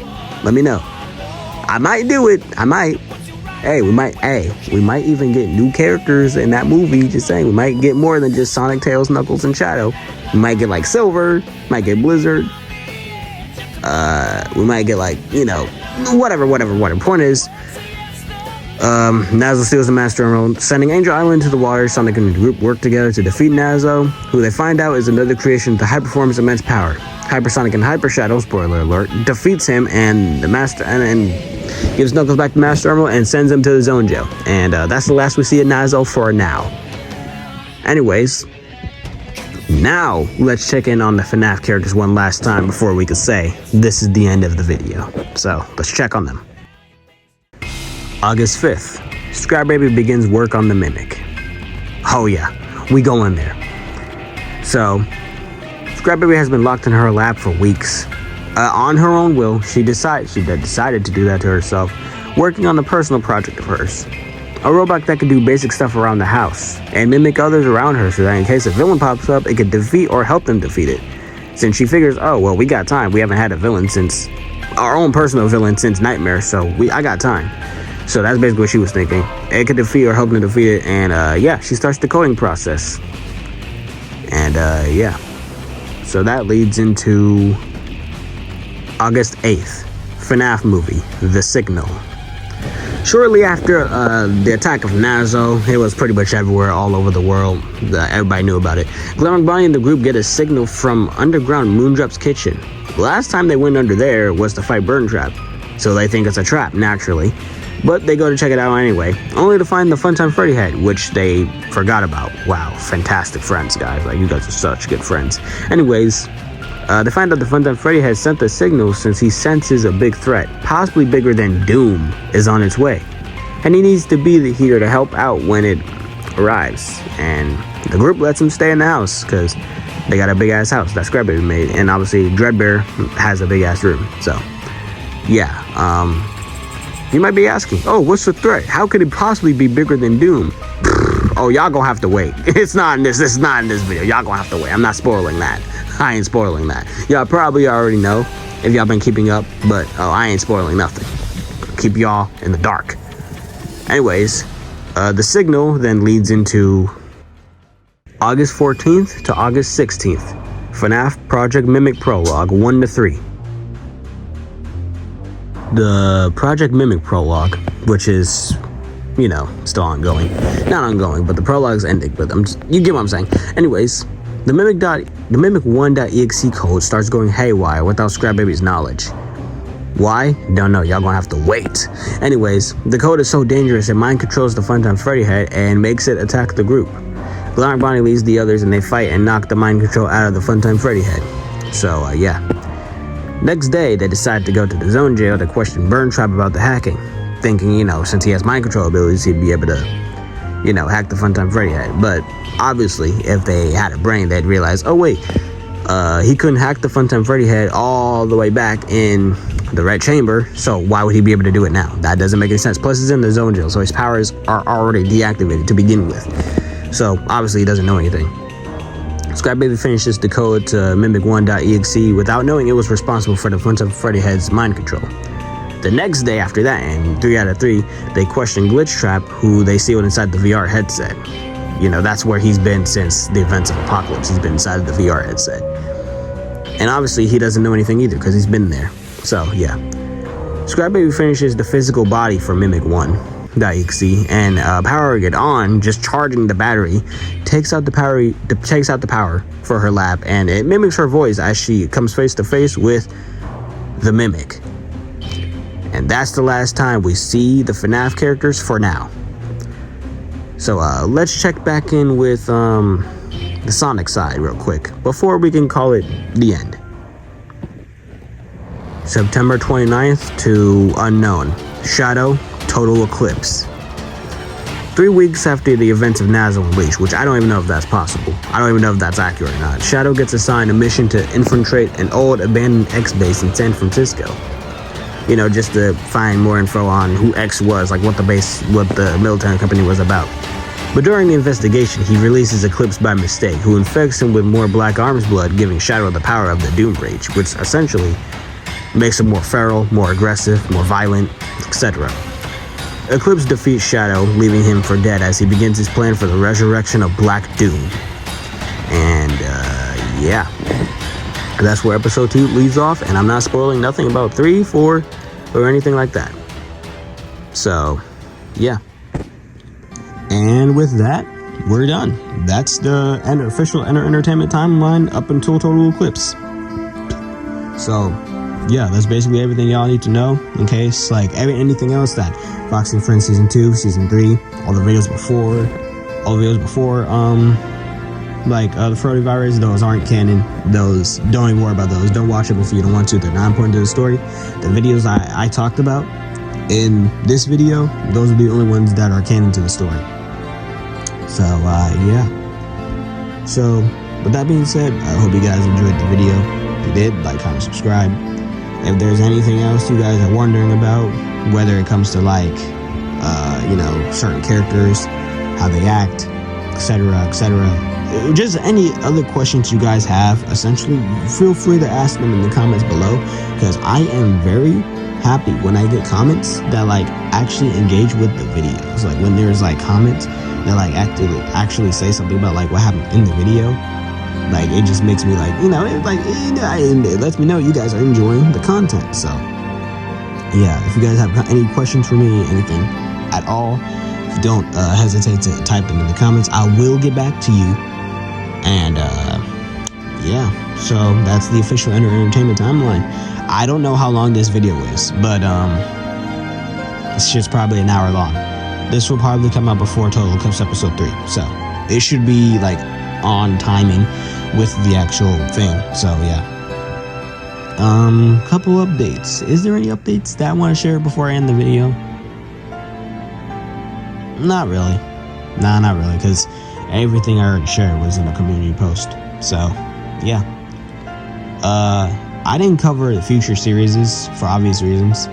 I might do it. I might. We might even get new characters in that movie. Just saying, we might get more than just Sonic, Tails, Knuckles, and Shadow. We might get like Silver, might get Blizzard. We might get like, you know, whatever. Point is, Nazzle steals the Master Emerald, sending Angel Island to the water. Sonic and the group work together to defeat Nazzle, who they find out is another creation of the High Performance Immense Power. Hypersonic and Hyper Shadow, spoiler alert, defeats him, and the Master and gives Knuckles back to Master Armor, and sends him to the Zone Jail. And that's the last we see of Nazo for now. Anyways, now let's check in on the FNAF characters one last time before we can say this is the end of the video. So let's check on them. August 5th, Scrap Baby begins work on the Mimic. Oh yeah, we go in there. So, Scrap Baby has been locked in her lab for weeks. On her own will, she decided to do that to herself, working on a personal project of hers. A robot that could do basic stuff around the house, and mimic others around her so that in case a villain pops up, it could defeat or help them defeat it. Since she figures, oh, well, we got time. We haven't had a villain since, our own personal villain since Nightmare, so I got time. So that's basically what she was thinking. It could defeat or help them defeat it, and yeah, she starts the coding process. And yeah. So that leads into August 8th, FNAF movie, The Signal. Shortly after the attack of Nazo, it was pretty much everywhere, all over the world. Everybody knew about it. Glamour Bonnie and the group get a signal from underground Moondrop's kitchen. The last time they went under there was to fight Burn Trap, so they think it's a trap, naturally. But they go to check it out anyway, only to find the Funtime Freddy head, which they forgot about. Wow, fantastic friends, guys. Like, you guys are such good friends. Anyways, they find out the Funtime Freddy has sent the signal since he senses a big threat, possibly bigger than Doom, is on its way. And he needs to be here to help out when it arrives. And the group lets him stay in the house, because they got a big-ass house that Scrap Baby made. And obviously, Dreadbear has a big-ass room. So, yeah, you might be asking, oh, what's the threat? How could it possibly be bigger than Doom? Oh, y'all gonna have to wait. It's not in this video. Y'all gonna have to wait. I'm not spoiling that. I ain't spoiling that. Y'all probably already know if y'all been keeping up, but I ain't spoiling nothing. Keep y'all in the dark. Anyways, the signal then leads into August 14th to August 16th. FNAF Project Mimic Prologue 1 to 3. The Project Mimic Prologue, which is, you know, still ongoing. Not ongoing, but the prologue's ending, but you get what I'm saying. Anyways, the Mimic 1.exe code starts going haywire without Scrap Baby's knowledge. Why? Don't know. Y'all gonna have to wait. Anyways, the code is so dangerous it mind controls the Funtime Freddy head and makes it attack the group. Glamour Bonnie leads the others and they fight and knock the mind control out of the Funtime Freddy head. So, yeah. Next day, they decide to go to the Zone Jail to question Burn Trap about the hacking, thinking, you know, since he has mind control abilities, he'd be able to, you know, hack the Funtime Freddy head. But obviously, if they had a brain, they'd realize, oh wait, he couldn't hack the Funtime Freddy head all the way back in the Red Chamber, so why would he be able to do it now? That doesn't make any sense. Plus, he's in the Zone Jail, so his powers are already deactivated to begin with. So obviously, he doesn't know anything. Scrap Baby finishes the code to Mimic 1.exe without knowing it was responsible for the Funtime Freddy head's mind control. The next day after that, in 3 out of 3, they question Glitch Trap, who they sealed inside the VR headset. You know, that's where he's been since the events of Apocalypse. He's been inside of the VR headset. And obviously, he doesn't know anything either, because he's been there. So, yeah. Scrap Baby finishes the physical body for Mimic 1.exe, and powering it on, just charging the battery, takes out the power for her lab, and it mimics her voice as she comes face to face with the Mimic. And that's the last time we see the FNAF characters for now. So let's check back in with the Sonic side real quick before we can call it the end. September 29th to unknown. Shadow, total eclipse. 3 weeks after the events of Nazo and Leash, which I don't even know if that's possible. I don't even know if that's accurate or not. Shadow gets assigned a mission to infiltrate an old abandoned X base in San Francisco. You know, just to find more info on who X was, like what the military company was about. But during the investigation, he releases Eclipse by mistake, who infects him with more Black Arm's blood, giving Shadow the power of the Doom Rage, which essentially makes him more feral, more aggressive, more violent, etc. Eclipse defeats Shadow, leaving him for dead as he begins his plan for the resurrection of Black Doom. And, yeah. That's where episode 2 leaves off, and I'm not spoiling nothing about 3, 4, or anything like that. So, yeah. And with that, we're done. That's the official Ennard Entertainment timeline up until Total Eclipse. So, yeah, that's basically everything y'all need to know. In case like anything else, that Fox and Friends season 2, season 3, all the videos before, the Frody virus, those aren't canon. Those, don't even worry about those. Don't watch them if you don't want to. They're not important to the story. The videos I talked about in this video, those are the only ones that are canon to the story. So yeah. So with that being said, I hope you guys enjoyed the video. If you did, like, comment, subscribe. If there's anything else you guys are wondering about, whether it comes to certain characters, how they act, etc., just any other questions you guys have, essentially, feel free to ask them in the comments below, because I am very happy when I get comments that actually engage with the videos. Like when there's comments that actually say something about what happened in the video. It just makes me it lets me know you guys are enjoying the content. So yeah, if you guys have any questions for me, anything at all, don't hesitate to type them in the comments. I will get back to you. And yeah, so that's the official Ennard Entertainment timeline. I don't know how long this video is, but this shit's probably an hour long. This will probably come out before Total Eclipse episode 3, so it should be on timing with the actual thing. So yeah. Couple updates. Is there any updates that I want to share before I end the video? Not really. Nah, not really, because everything I already shared was in a community post. So yeah. I didn't cover the future series for obvious reasons.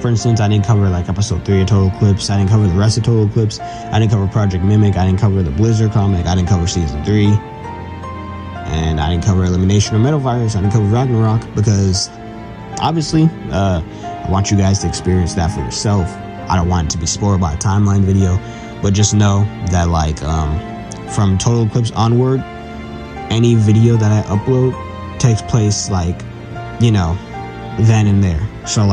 For instance, I didn't cover episode 3 of Total Eclipse. I didn't cover the rest of Total Eclipse. I didn't cover Project Mimic. I didn't cover the Blizzard comic. I didn't cover season 3. And I didn't cover Elimination or Metal Virus. I didn't cover Ragnarok because obviously I want you guys to experience that for yourself. I don't want it to be spoiled by a timeline video, but just know that from Total Eclipse onward, any video that I upload takes place then and there. So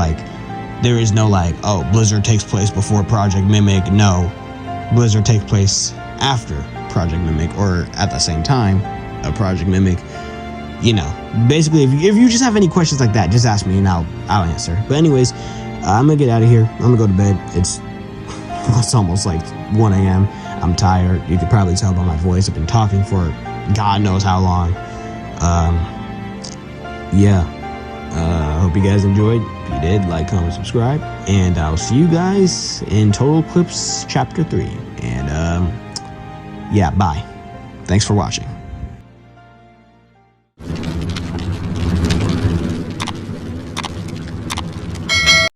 there is no oh, Blizzard takes place before Project Mimic. No, Blizzard takes place after Project Mimic, or at the same time of Project Mimic. Basically, if you just have any questions like that, just ask me and I'll answer. But anyways, I'm gonna get out of here. I'm gonna go to bed. It's almost 1 a.m. I'm tired. You could probably tell by my voice. I've been talking for God knows how long. Yeah. Hope you guys enjoyed. If you did, like, comment, subscribe, and I'll see you guys in Total Eclipse Chapter 3. And yeah, bye. Thanks for watching.